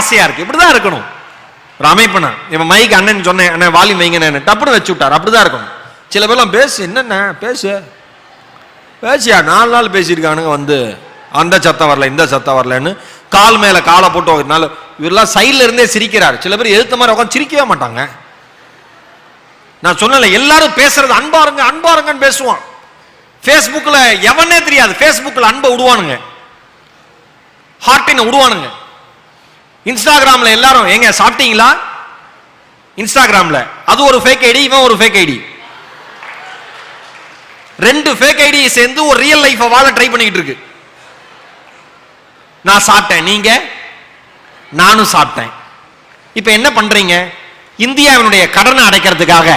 ஆசையா இருக்கு. இப்படிதான் இருக்கணும் ஒரு அமைப்புனா. இப்ப மைக் அண்ணன் சொன்னேன், அண்ணன் வால்யூம் வைங்க, டப்புன்னு வச்சு விட்டார். அப்படிதான் இருக்கணும். சில பேர்லாம் பேசு, என்னென்ன பேசியா 4 நாள் பேசியிருக்கானுங்க, வந்து அந்த சத்தம் வரல இந்த சத்தம் வரலன்னு கால் மேல காலை போட்டு வைக்கிறதுனால இவரெல்லாம் சைட்ல இருந்தே சிரிக்கிறார். சில பேர் எதிர்த்த மாதிரி உட்காந்து சிரிக்கவே மாட்டாங்க. நான் சொன்னல, எல்லாரும் பேசுறது அன்பாருங்க அன்பாருங்கன்னு பேசுவான். பேஸ்புக்ல எவனே தெரியாது, பேஸ்புக்ல அன்பை விடுவானுங்க, ஹார்ட்டினை விடுவானுங்க. இன்ஸ்டாகிராம்ல எல்லாரும் எங்க சாப்பிட்டீங்களா, இன்ஸ்டாகிராம்ல அது ஒரு ஃபேக் ஐடி, இவன் ஒரு ஃபேக் ஐடி, 2 ஃபேக் ஐடி சேர்ந்து ஒரு ரியல் லைஃபை வாழ ட்ரை பண்ணிக்கிட்டு இருக்கு. நான் சாப்பிட்டேன், நீங்க நானும் சாப்பிட்டேன். இப்ப என்ன பண்றீங்க? இந்தியாவினுடைய கடனை அடைக்கிறதுக்காக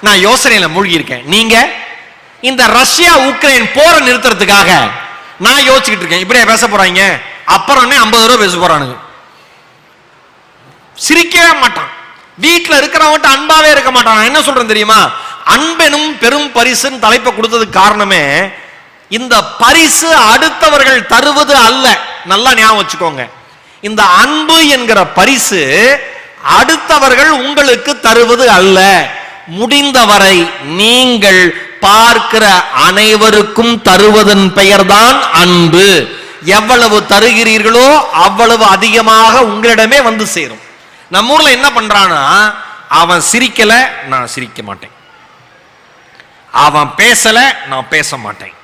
நான் யோசனையில மூழ்கி இருக்கேன். நீங்க இந்த ரஷ்யா உக்ரைன் போரை நிறுத்துறதுக்காக நான் யோசிச்சுக்கிட்டு இருக்கேன். இப்படியே பேச போறாங்க. அப்புறம் 50 ரூபாய் பேச போறானுங்க. சிரிக்கவே மாட்டான். வீட்டுல இருக்கிறவங்க அன்பாவே இருக்க மாட்டான். நான் என்ன சொல்றேன் தெரியுமா? அன்பெனும் பெரும் பரிசுன்னு தலைப்பை கொடுத்ததுக்கு காரணமே, இந்த பரிசு அடுத்தவர்கள் தருவது அல்ல. நல்லா ஞாபகம் வச்சுக்கோங்க. இந்த அன்பு என்கிற பரிசு அடுத்தவர்கள் உங்களுக்கு தருவது அல்ல. முடிந்தவரை நீங்கள் பார்க்கிற அனைவருக்கும் தருவதன் பெயர்தான் அன்பு. எவ்வளவு தருகிறீர்களோ அவ்வளவு அதிகமாக உங்களிடமே வந்து சேரும். நம்ம ஊர்ல என்ன பண்றானா, அவன் சிரிக்கல நான் சிரிக்க மாட்டேன், அவன் பேசல நான் பேச மாட்டேன்,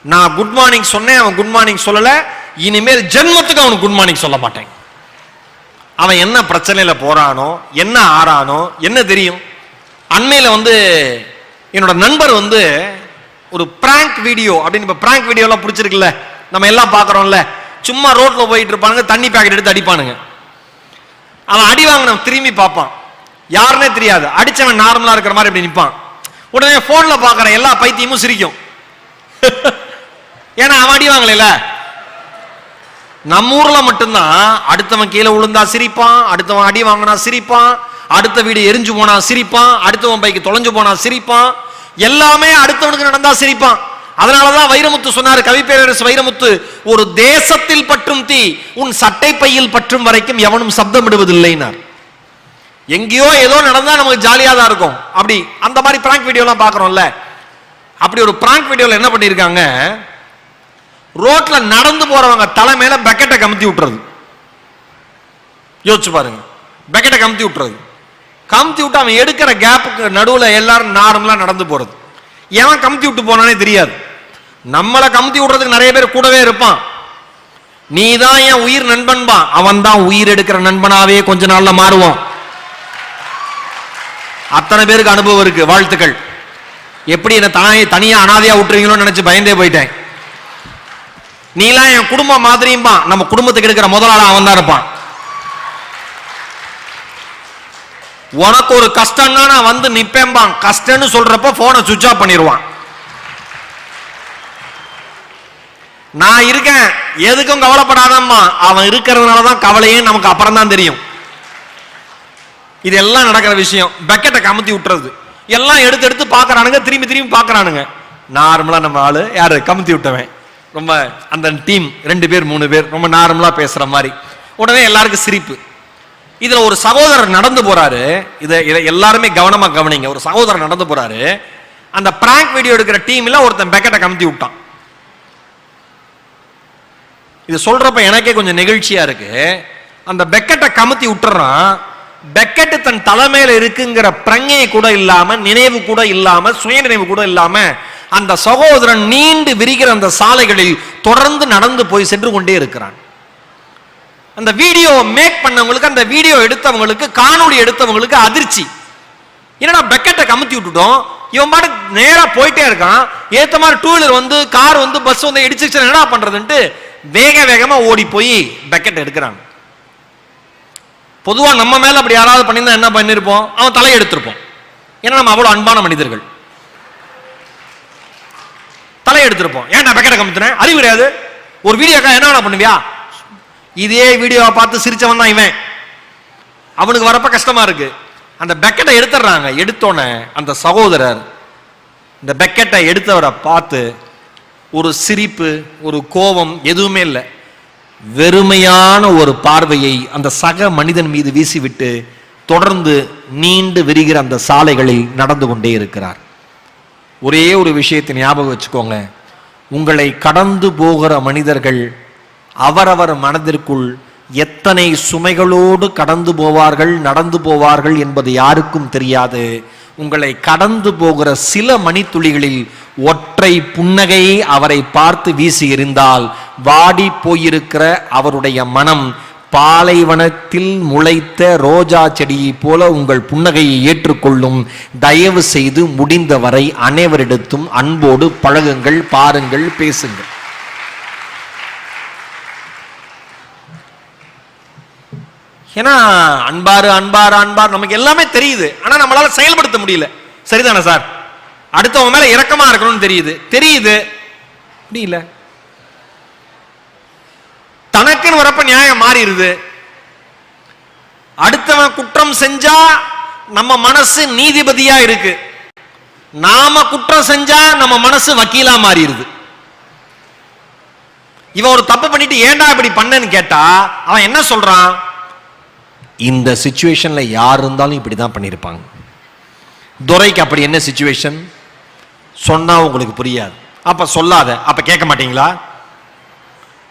நான் குட் மார்னிங் சொன்னேன் அவன் குட் மார்னிங் சொல்லல, இனிமேல் ஜென்மத்துக்கு அவனுக்கு குட் மார்னிங் சொல்ல மாட்டேன். அவன் என்ன பிரச்சனையில போறானோ என்ன ஆறானோ என்ன தெரியும். அண்மையில வந்து என்னோட நண்பர் வந்து ஒரு பிராங்க் வீடியோ அப்படின்னு, இப்ப பிராங்க் வீடியோ எல்லாம் பிடிச்சிருக்குல்ல, நம்ம எல்லாம் பாக்குறோம்ல, சும்மா ரோட்ல போயிட்டு இருப்பானுங்க, தண்ணி பாக்கெட் எடுத்து அடிப்பானுங்க. அவன் அடி வாங்கினவன் திரும்பி பார்ப்பான், யாருன்னே தெரியாது, அடிச்சவன் நார்மலா இருக்கிற மாதிரி அப்படி நிற்பான். உடனே போன்ல பாக்குற எல்லா பைத்தியமும் சிரிக்கும். ஏன்னா அவன் அடி வாங்கல. நம்ம ஊர்ல மட்டும்தான் அடுத்தவன் கீழே விழுந்தா சிரிப்பான், அடுத்தவன் அடி வாங்கினா சிரிப்பான், அடுத்த வீடு எரிஞ்சு போனா சிரிப்பான், அடுத்தவன் பைக்கு தொலைஞ்சு போனா சிரிப்பான், எல்லாமே அடுத்தவனுக்கு நடந்தா சிரிப்பான். அதனாலதான் வைரமுத்து சொன்னாரு, கவிப்பேரரசு வைரமுத்து, ஒரு தேசத்தில் பற்றும் தீ உன் சட்டை பையில் பற்றும் வரைக்கும் எவனும் சப்தமிடுவதில்லைனார். எங்கேயோ ஏதோ நடந்தா நமக்கு ஜாலியா தான் இருக்கும். அப்படி அந்த மாதிரி பிராங்க் வீடியோ எல்லாம் பாக்குறோம்ல, அப்படி ஒரு பிராங்க் வீடியோல என்ன பண்ணிருக்காங்க, ரோட்ல நடந்து போறவங்க தலை மேல பக்கெட்டை கமுத்தி விட்டுறது. யோசிச்சு பாருங்க, பக்கெட்டை கமுத்தி விட்டுறது. கமுத்தி விட்டு அவன் எடுக்கிற கேப்புக்கு நடுவுல எல்லாரும் நார்மலா நடந்து போறது. எவன் கமுத்தி விட்டு போனானே தெரியாது. நம்மளை கமுத்தி விடுறதுக்கு நிறைய பேர் கூடவே இருப்பான். நீ தான் என் உயிர் நண்பன்பா, அவன் தான் உயிர் எடுக்கிற நண்பனாவே கொஞ்ச நாள்ல மாறுவான். அத்தனை பேருக்கு அனுபவம் இருக்கு. வாழ்த்துக்கள். எப்படி என்ன தனியா அனாதையா விட்டுறீங்களோ நினைச்சு பயந்தே போயிட்டேன். நீலாம் என் குடும்பம் மாதிரியும்பா, நம்ம குடும்பத்துக்கு எடுக்கிற முதலாள அவன் தான் இருப்பான். உனக்கு ஒரு கஷ்டம்னா நான் வந்து நிப்பேன்பா, கஷ்டம்னு சொல்றப்ப போனை சுவிட்ச் ஆஃப் பண்ணிடுவான். நான் இருக்கேன் எதுக்கும் கவலைப்படாதம்மா, அவன் இருக்கிறதுனாலதான் கவலையே நமக்கு அப்புறம் தான் தெரியும். இதெல்லாம் நடக்கிற விஷயம். பக்கெட்டை கமுத்தி விட்டுறது, எல்லாம் எடுத்து எடுத்து பாக்குறானுங்க, திரும்பி திரும்பி பாக்குறானுங்க. நார்மலா நம்ம ஆளு யாரு, கமுத்தி விட்டவன், ரொம்ப அந்த டீம் 2 பேர் 3 பேர் ரொம்ப நார்மலா பேசுற மாதிரி. உடனே எல்லாருக்கும் சிரிப்பு. இதுல ஒரு சகோதரர் நடந்து போறாரு. இதை எல்லாருமே கவனமா கவனிங்க. ஒரு சகோதரர் நடந்து போறாரு. அந்த பிராங்க் வீடியோ எடுக்கிற டீம்ல ஒருத்தன் பக்கெட்டை கமுத்தி விட்டான். இது சொல்றப்ப எனக்கே கொஞ்சம் நெகிழ்ச்சியா இருக்கு. அந்த பக்கெட்டை கமுத்தி விட்டுறான். பக்கெட்டு தன் தலைமையில இருக்குங்கிற பிரஞை கூட இல்லாம, நினைவு கூட இல்லாம, சுய நினைவு கூட இல்லாம அந்த சகோதரன் நீண்டு விரிகிற அந்த சாலைகளில் தொடர்ந்து நடந்து போய் சென்று கொண்டே இருக்கிறான். அந்த வீடியோ மேக் பண்ணவங்களுக்கு, அந்த வீடியோ எடுத்தவங்களுக்கு, காணொளி எடுத்தவங்களுக்கு அதிர்ச்சி. என்னடா பக்கெட்டை கமுத்தி விட்டுட்டோம், இவன் பாட்டு நேரா போயிட்டே இருக்கான், ஏத்த மாதிரி 2 வீலர் வந்து கார் வந்து பஸ் வந்து இடிச்சு என்னடா பண்றதுன்ட்டு வேக வேகமா ஓடி போய் பக்கெட் எடுக்கிறாங்க. பொதுவா நம்ம மேல அப்படி யாராவது பண்ணியிருந்தா என்ன பண்ணிருப்போம், அவன் தலையை எடுத்திருப்போம். ஏன்னா நம்ம அவ்வளவு அன்பான மனிதர்கள். தலையை எடுத்திருப்போம். ஏன்டா பக்கெட்டை கமுத்தின, அறிவு கிடையாது, ஒரு வீடியோக்கா என்ன பண்ணுவியா, இதே வீடியோவை பார்த்து சிரிச்சவன் தான் இவன். அவனுக்கு வரப்ப கஷ்டமா இருக்கு. அந்த பக்கெட்டை எடுத்துறாங்க. எடுத்தோன்னே அந்த சகோதரர் இந்த பக்கெட்டை எடுத்தவரை பார்த்து ஒரு சிரிப்பு, ஒரு கோபம் எதுவுமே இல்லை. வெறுமையான ஒரு பார்வையை அந்த சக மனிதன் மீது வீசிவிட்டு தொடர்ந்து நீண்டு விரிகிற அந்த சாலைகளில் நடந்து கொண்டே இருக்கிறார். ஒரே ஒரு விஷயத்தை ஞாபகம் வச்சுக்கோங்க, உங்களை கடந்து போகிற மனிதர்கள் அவரவர் மனதிற்குள் எத்தனை சுமைகளோடு கடந்து போவார்கள், நடந்து போவார்கள் என்பது யாருக்கும் தெரியாது. உங்களை கடந்து போகிற சில மணித்துளிகளில் ஒற்றை புன்னகை அவரை பார்த்து வீசி எறிந்தால் வாடி போயிருக்கிற அவருடைய மனம் பாலைவனத்தில் முளைத்த ரோஜா செடியை போல உங்கள் புன்னகையை ஏற்றுக்கொள்ளும். தயவு செய்து முடிந்தவரை அனைவரிடத்தும் அன்போடு பழகுங்கள், பாருங்கள், பேசுங்கள். ஏன்னா அன்பாரு அன்பாரு அன்பார் நமக்கு எல்லாமே தெரியுது, ஆனா நம்மளால செயல்படுத்த முடியல. சரிதானே சார்? அடுத்தவங்க மேல இரக்கமா இருக்கணும்னு தெரியுது முடியல. தனக்குன்னு வரப்ப நியாயம் மாறிடுது. அடுத்தவன் குற்றம் செஞ்சா நம்ம மனசு நீதிபதியா இருக்கு, நாம குற்றம் செஞ்சா நம்ம மனசு வக்கீலா மாறிடுது. இவன் ஒரு தப்பு பண்ணிட்டு ஏன்டா இப்படி பண்ணன்னு கேட்டா அவன் என்ன சொல்றான்? இந்த சிச்சுவேஷன்ல யார் இருந்தாலும் இப்படிதான் பண்ணிருப்பாங்க. துரைக்கு அப்படி என்ன சிச்சுவேஷன் சொன்னா உங்களுக்கு புரியாது, அப்ப சொல்லாத. அப்ப கேட்க மாட்டீங்களா?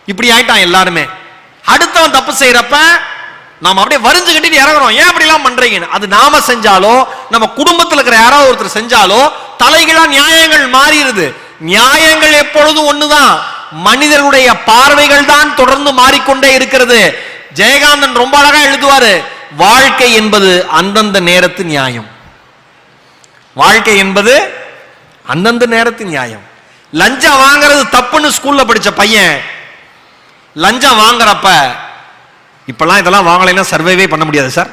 இப்படி ஆயிட்டான் எல்லாருமே. அடுத்தவன் தப்பு செய்யறப்ப நாம அப்படியே வரிஞ்சு கட்டிட்டு இறங்குறோம், ஏன் அப்படி எல்லாம் பண்றீங்கன்னு. அது நாம செஞ்சாலோ நம்ம குடும்பத்தில் இருக்கிற யாராவது ஒருத்தர் செஞ்சாலோ தலைகீழா நியாயங்கள் மாறிடுது. நியாயங்கள் எப்பொழுதும் ஒண்ணுதான், மனிதர்களுடைய பார்வைகள் தான் தொடர்ந்து மாறிக்கொண்டே இருக்கிறது. ஜெயகாந்தன் ரொம்ப அழகா எழுதுவாரு, வாழ்க்கை என்பது அந்தந்த நேரத்து நியாயம். வாழ்க்கை என்பது அந்தந்த நேரத்து நியாயம். லஞ்சம் வாங்குறது தப்புன்னு ஸ்கூல்ல படிச்ச பையன் லஞ்சம் வாங்குறப்ப இப்பெல்லாம் இதெல்லாம் வாங்கலைன்னா சர்வைவே பண்ண முடியாது சார்.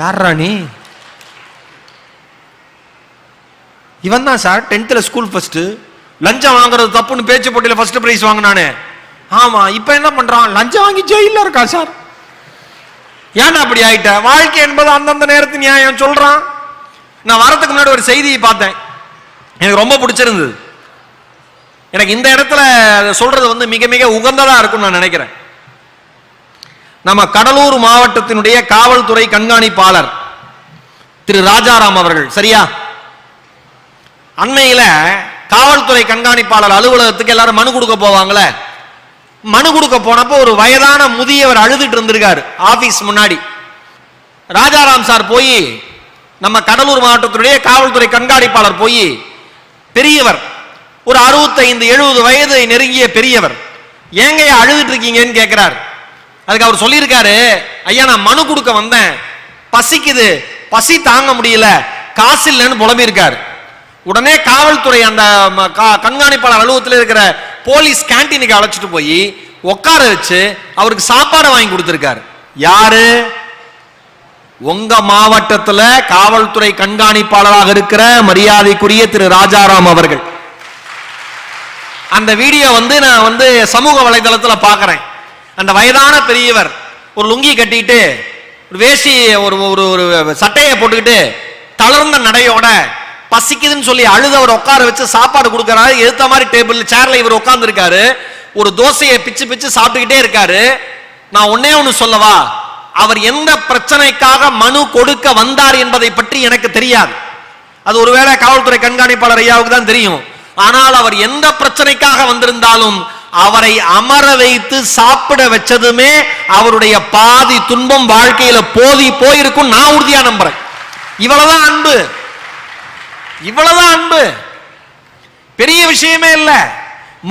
யாரா நீ? இவன் தான் சார் 10th ஸ்கூல் ஃபர்ஸ்ட், லஞ்சம் வாங்குறது தப்புன்னு பேச்சு போட்டியில ஃபர்ஸ்ட் பிரைஸ் வாங்கினானே. ஆமா, இப்ப என்ன பண்றான்? லஞ்சம் வாங்கி ஜெயில இருக்கா சார். ஏன் அப்படி ஆயிட்ட? வாழ்க்கை என்பது அந்தந்த நேரத்து நியாயம் சொல்றான். நான் வரதுக்கு முன்னாடி ஒரு செய்தியை பார்த்தேன், எனக்கு ரொம்ப பிடிச்சிருந்தது. எனக்கு இந்த இடத்துல சொல்றது வந்து மிக மிக உகந்ததா இருக்கும் நான் நினைக்கிறேன். நம்ம கடலூர் மாவட்டத்தினுடைய காவல்துறை கண்காணிப்பாளர் திரு ராஜாராம் அவர்கள், சரியா? அண்மையில காவல்துறை கண்காணிப்பாளர் அலுவலகத்துக்கு எல்லாரும் மனு கொடுக்க போவாங்களே, மனு கொடுக்க போனப்போ ஒரு வயதான முதியவர் அழுதுட்டு இருந்திருக்காரு ஆபீஸ் முன்னாடி. ராஜாராம் சார் போய், நம்ம கடலூர் மாவட்டத்துடைய காவல்துறை கண்காணிப்பாளர் போய், பெரியவர் ஒரு 65-70 வயது நெருங்கிய பெரியவர், ஏங்க அழுதுட்டு இருக்கீங்கன்னு கேட்கிறார். அதுக்கு அவர் சொல்லியிருக்காரு, ஐயா நான் மனு கொடுக்க வந்தேன், பசிக்குது, பசி தாங்க முடியல, காசு இல்லைன்னு புலம்பியிருக்காரு. உடனே காவல்துறை அந்த கண்காணிப்பாளர் அலுவலகத்தில் இருக்கிற போலீஸ் கேண்டீனுக்கு அழைச்சிட்டு போய் உட்கார வச்சு அவருக்கு சாப்பாடு வாங்கி கொடுத்திருக்காரு. யாரு? உங்க மாவட்டத்தில் காவல்துறை கண்காணிப்பாளராக இருக்கிற மரியாதைக்குரிய திரு ராஜாராம் அவர்கள். அந்த வீடியோ வந்து நான் வந்து சமூக வலைதளத்தில் பார்க்கிறேன். அந்த வயதான பெரியவர் ஒரு லுங்கி கட்டிட்டு, ஒரு வேஷ்டி, ஒரு சட்டையை போட்டுக்கிட்டு, தளர்ந்த நடையோட, பசிக்குதுன்னு சொல்லி அழுதவர் உட்கார வச்சு சாப்பாடு கொடுக்கறாரு. எடுத்த மாதிரி டேபிள் சேர்ல இவர் உட்கார்ந்து இருக்காரு, ஒரு தோசையை பிச்சு பிச்சு சாப்பிட்டுக்கிட்டே இருக்காரு. நான் ஒன்னே ஒன்னு சொல்லவா, அவர் எந்த பிரச்சனைக்காக மனு கொடுக்க வந்தார் என்பதை பற்றி எனக்கு தெரியாது. அது ஒருவேளை காவல்துறை கண்காணிப்பாளர் ஐயாவுக்கு தான் தெரியும். ஆனால் அவர் எந்த பிரச்சனைக்காக வந்திருந்தாலும் அவரை அமர வைத்து சாப்பிட வச்சதுமே அவருடைய பாதி துன்பம் வாழ்க்கையில போயிருக்கும் நான் உறுதியா நம்புறேன். இவ்வளவுதான் அன்பு, இவ்வளவுதான் அன்பு, பெரிய விஷயமே இல்ல.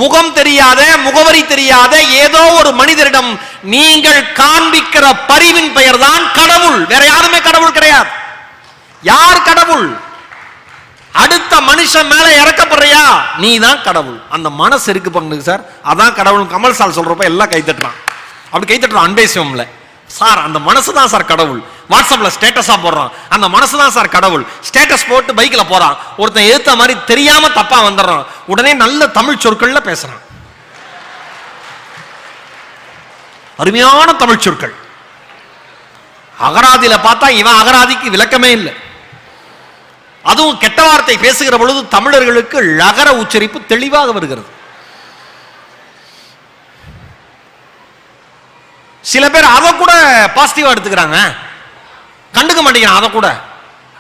முகம் தெரியாத, முகவரி தெரியாத ஏதோ ஒரு மனிதரிடம் நீங்கள் காண்பிக்கிற பரிவின் பெயர் தான் கடவுள். வேற யாருமே கடவுள் கிடையாது. யார் கடவுள்? அடுத்த மனுஷன் மேல இறக்கப்படுறியா, நீ தான் கடவுள். அந்த மனசு இருக்கு பண்ணுங்க சார், அதான் கடவுள். கமல் சார் சொல்றப்ப எல்லாம் கை தட்டுறான், அப்படி கை தட்டுறான் அன்பேசியம்ல. சார் அந்த மனசு தான் சார் கடவுள். வாட்ஸ்அப்ல ஸ்டேட்டஸா போடுறான், அந்த மனசு தான் சார் கடவுள். ஸ்டேட்டஸ் போட்டு பைக்ல போறான், ஒருத்தன் எதிர்த்த மாதிரி தெரியாம தப்பா வந்துடுறான், உடனே நல்ல தமிழ் சொற்கள்ல பேசுறான், அருமையான தமிழ் சொற்கள். அகராதியில பார்த்தா இவன் அகராதிக்கு விளக்கமே இல்லை. அதுவும் கெட்ட வார்த்தை பேசுகிற பொழுது தமிழர்களுக்கு லகர உச்சரிப்பு தெளிவாக வருகிறது. சில பேர் அதை கூட பாசிட்டிவா எடுத்துக்கிறாங்க, கண்டுக்க மாட்டேங்கிறான் அதை கூட.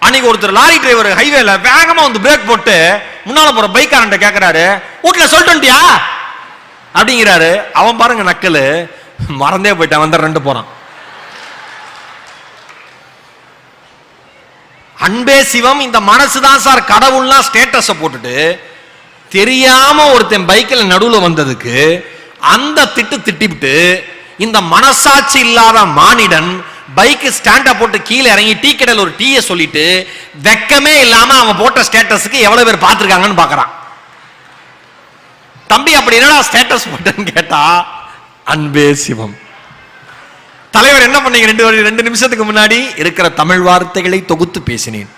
அன்னைக்கு ஒருத்தர் லாரி டிரைவர் ஹைவேல வேகமா வந்து பிரேக் போட்டு முன்னால போற பைக்காரன்ட்ட கேட்கிறாரு, வீட்டுல சொல்லிட்டியா அப்படிங்கிறாரு. அவன் பாருங்க நக்கலு, மறந்தே போயிட்டான், வந்து 2 போறான். அன்பே சிவம், இந்த மனசுதான் சார் கடவுள்லாம் ஸ்டேட்டஸ போட்டுட்டு தெரியாம ஒருத்தன் பைக்கில் நடுவுல வந்ததுக்கு அந்த திட்டிவிட்டு இந்த மனசாட்சி இல்லாத மானிடன் பைக் ஸ்டாண்ட போட்டு கீழே இறங்கி டீ கடையில் ஒரு டீயை சொல்லிட்டு வெக்கமே இல்லாம அவன் போட்ட ஸ்டேட்டஸுக்கு எவ்வளவு பேர் பார்த்திருக்காங்கன்னு பார்க்கறான். தம்பி அப்படி என்னடா ஸ்டேட்டஸ் போட்டேன்னு கேட்டா, அன்பே சிவம். தலைவர் என்ன பண்ணீங்க? 2 நிமிஷத்துக்கு முன்னாடி இருக்கிற தமிழ் வார்த்தைகளை தொகுத்து பேசினேன்.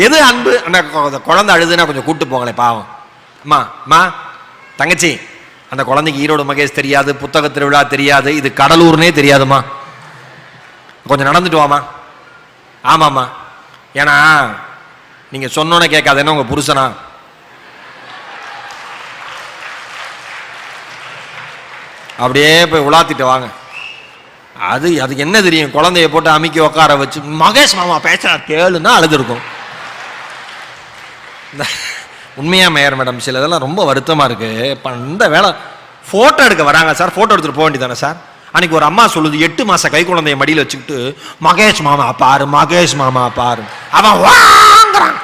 எது அன்பு? அந்த குழந்தை அழுதுன்னா கொஞ்சம் கூட்டு போங்களேன், பாவம். அம்மா தங்கச்சி, அந்த குழந்தைக்கு ஈரோடு மகேஷ் தெரியாது, புத்தக திருவிழா தெரியாது, இது கடலூர்னே தெரியாதுமா, கொஞ்சம் நடந்துட்டு வாமா. ஆமாம்மா, ஏன்னா நீங்க சொன்னோன்னே கேட்காது, என்ன உங்க புருஷனா? அப்படியே போய் உலாத்திட்டு வாங்க. அதுக்கு என்ன தெரியும்? குழந்தைய போட்டு அமுக்கி உட்கார வச்சு மகேஷ் மாமா பேசுறா கேளுன்னா அழுதுருக்கும். உண்மையா மேடம், சில இதெல்லாம் ரொம்ப வருத்தமா இருக்கு. இப்ப இந்த வேலை போட்டோ எடுக்க வராங்க சார், போட்டோ எடுத்துட்டு போக வேண்டியதானே சார்? அன்னைக்கு ஒரு அம்மா சொல்லுது, 8 மாச கை குழந்தைய மடியில் வச்சுக்கிட்டு மகேஷ் மாமா பாரு, மகேஷ் மாமா பாரு. அவன் வாங்குறான்.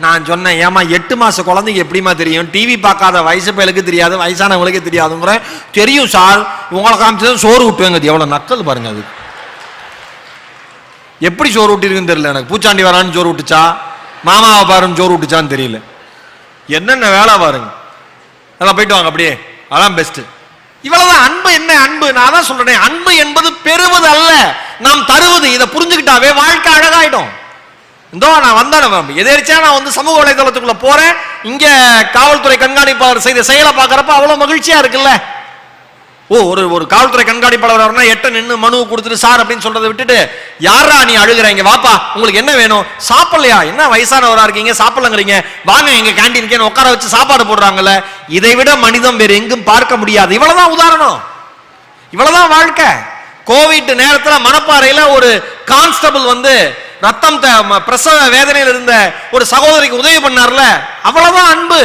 நான் சொன்னேன், ஏமா 8 மாச குழந்தைக்கு எப்படிமா தெரியும்? டிவி பார்க்காத வயசு பையலுக்கு தெரியாது, வயசானவங்களுக்கு தெரியாதுங்கிற. தெரியும் சார், உங்களை காமிச்சது சோறு விட்டுவேங்க. எவ்வளவு நக்கல் பாருங்க. அது எப்படி சோறு விட்டிருக்குன்னு தெரியல எனக்கு. பூச்சாண்டி வரான்னு சோறு விட்டுச்சா, மாமாவை பாருன்னு சோறு விட்டுச்சான்னு தெரியல. என்னென்ன வேலை பாருங்க. அதான் போயிட்டு வாங்க அப்படியே, அதான் பெஸ்ட். இவ்வளவுதான் அன்பு. என்ன அன்பு? நான் தான் சொல்றேன், அன்பு என்பது பெறுவது அல்ல, நாம் தருவது. இதை புரிஞ்சுக்கிட்டாவே வாழ்க்கை அழகாயிடும். இந்தோ நான் வந்தேன், எதிர்ச்சியா நான் வந்து சமூக வலைதளத்துக்குள்ள போறேன். இங்க காவல்துறை கண்காணிப்பாளர் செய்த செயலை பார்க்கறப்ப அவ்வளவு மகிழ்ச்சியா இருக்குல்ல. ஒரு காவல்துறை கண்காணிப்பாளர் வரனா 8 நின்று மனு கொடுத்துட்டு சார் அப்படின்னு சொல்றதை விட்டுட்டு, யாரா நீ அழுகிறீங்க, வாப்பா உங்களுக்கு என்ன வேணும்? சாப்பிடலையா? என்ன வயசானவரா இருக்கீங்க, சாப்பிடலங்கிறீங்க, வாங்க எங்க கேண்டீனுக்கு உட்கார வச்சு சாப்பாடு போடுறாங்கல்ல. இதை விட மனிதம் வேறு எங்கும் பார்க்க முடியாது. இவ்வளவுதான் உதாரணம், இவ்வளவுதான் வாழ்க்கை. கோவிட் நேரத்தில் மணப்பாறையில ஒரு கான்ஸ்டபிள் வந்து ரத்தம் பிரசவ வேதனையில் இருந்த ஒரு சகோதரிக்கு உதவி பண்ணார்ல, அவ்வளவுதான் அன்பு.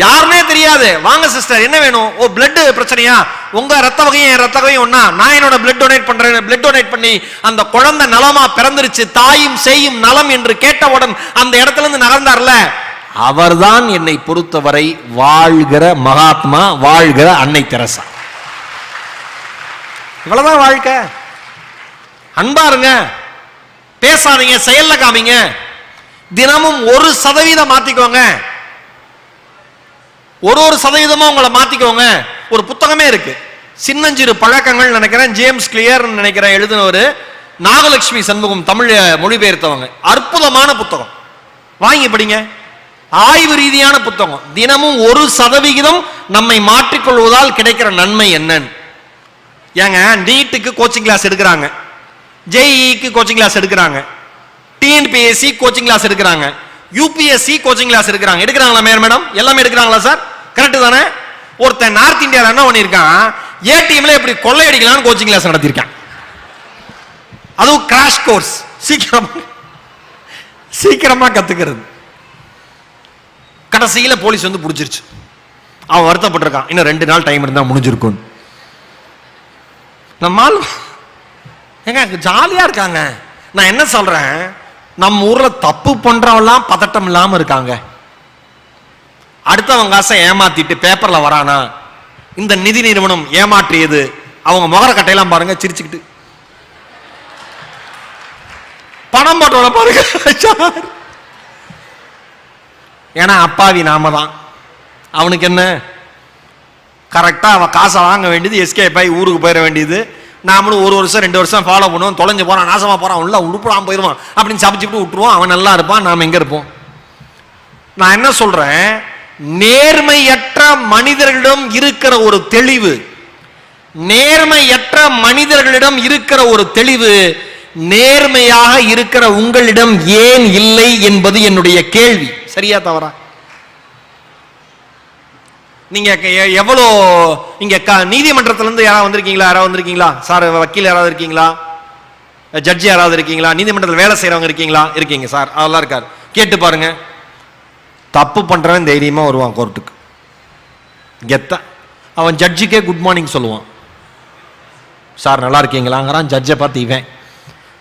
யாருமே தெரியாது, வாங்க சிஸ்டர் என்ன வேணும்? ஓ பிளட் பிரச்சனையா, உங்க ரத்த வகையும் என் ரத்த வகையும் ஒண்ணா, நான் என்னோட பிளட் டொனேட் பண்றேன். பிளட் டொனேட் பண்ணி அந்த குழந்தை நலமா பிறந்துருச்சு, தாயும் செய்யும் நலம் என்று கேட்டவுடன் அந்த இடத்துல இருந்து நகர்ந்தார்ல, அவர்தான் என்னை பொறுத்தவரை வாழ்கிற மகாத்மா, வாழ்கிற அன்னை தெரசா. இவ்வளவுதான் வாழ்க்கை. அன்பாருங்க, பேசாதீங்க, செயல்ல காமிங்க. தினமும் 1% மாத்திக்கோங்க, ஒரு சதவீதமா உங்களை மாத்திக்கோங்க. ஒரு புத்தகமே இருக்கு, சின்னஞ்சிறு பழக்கங்கள் நினைக்கிறேன், ஜேம்ஸ் கிளியர் நினைக்கிறேன் எழுதினவர், நாகலட்சுமி சண்முகம் தமிழ் மொழிபெயர்த்தவங்க. அற்புதமான புத்தகம், வாங்கி படிங்க. ஆய்வு ரீதியான புத்தகம். தினமும் 1% நம்மை மாற்றிக்கொள்வதால் கிடைக்கிற நன்மை என்னன்னு. ஏங்க நீட்டுக்கு கோச்சிங் கிளாஸ் எடுக்கிறாங்க, ஜேஇக்கு கோச்சிங் கிளாஸ் எடுக்கிறாங்க, டிஎன்பிஎஸ்சி கோச்சிங் கிளாஸ் எடுக்கிறாங்க, யூபிஎஸ்சி கோச்சிங் கிளாஸ் எடுக்கிறாங்க. எடுக்கிறாங்களா மேடம்? எல்லாமே எடுக்கிறாங்களா சார்? கரெக்ட் தானே? ஒருத்தன் நார்த் இந்தியாவில் என்ன பண்ணியிருக்கான், ஏடிஎம்ல எப்படி கொள்ளையடிக்கலாம்னு கோச்சிங் கிளாஸ் நடத்திருக்கான். அதுவும் கிராஷ் கோர்ஸ், சீக்கிரமா கத்துக்கிறது. கடைசியில போலீஸ் வந்து பிடிச்சிருச்சு. அவன் வருத்தப்பட்டிருக்கான், இன்னும் 2 நாள் டைம் இருந்தா முடிஞ்சிருக்கும். நம்மால் எங்க ஜாலியா இருக்காங்க. நான் என்ன சொல்றேன், நம்ம ஊர்ல தப்பு பண்றவெல்லாம் பதட்டம் இல்லாம இருக்காங்க. அடுத்தவங்க காசை ஏமாத்திட்டு பேப்பர்ல வரானா, இந்த நிதி நிறுவனம் ஏமாற்றியது, அவங்க முகர கட்டையெல்லாம் பாருங்க சிரிச்சுக்கிட்டு, பணம் போட்டோட பாருங்க. ஏன்னா அப்பாவி நாம தான். அவனுக்கு என்ன, கரெக்டா அவன் காசை வாங்க வேண்டியது, எஸ்கேப் ஆகி ஊருக்கு போயிட வேண்டியது. நாமளும் 1 வருஷம் 2 வருஷம் ஃபாலோ பண்ணுவோம். தொலைஞ்சு போறான், நாசமா போறான், உள்ள உடுப்படாம போயிடுவான் அப்படின்னு சபிச்சுட்டு விட்டுருவோம். அவன் நல்லா இருப்பான், நாம எங்க இருப்போம்? நான் என்ன சொல்றேன், நேர்மையற்ற மனிதர்களிடம் இருக்கிற ஒரு தெளிவு, நேர்மையற்ற மனிதர்களிடம் இருக்கிற ஒரு தெளிவு நேர்மையாக இருக்கிற உங்களிடம் ஏன் இல்லை என்பது என்னுடைய கேள்வி. சரியா தவறா? நீங்க எவ்வளோ இங்க நீதிமன்றத்திலிருந்து யாராவது வந்திருக்கீங்களா சார்? வக்கீல் யாராவது இருக்கீங்களா? ஜட்ஜி யாராவது இருக்கீங்களா? நீதிமன்றத்தில் வேலை செய்யறவங்க இருக்கீங்களா? இருக்கீங்க சார். அதெல்லாம் இருக்காரு. கேட்டு பாருங்க, தப்பு பண்றவன் தைரியமா வருவான் கோர்ட்டுக்கு. கெத்த அவன் ஜட்ஜிக்கே குட் மார்னிங் சொல்லுவான். சார் நல்லா இருக்கீங்களாங்கிறான் ஜட்ஜை பார்த்து. இவன்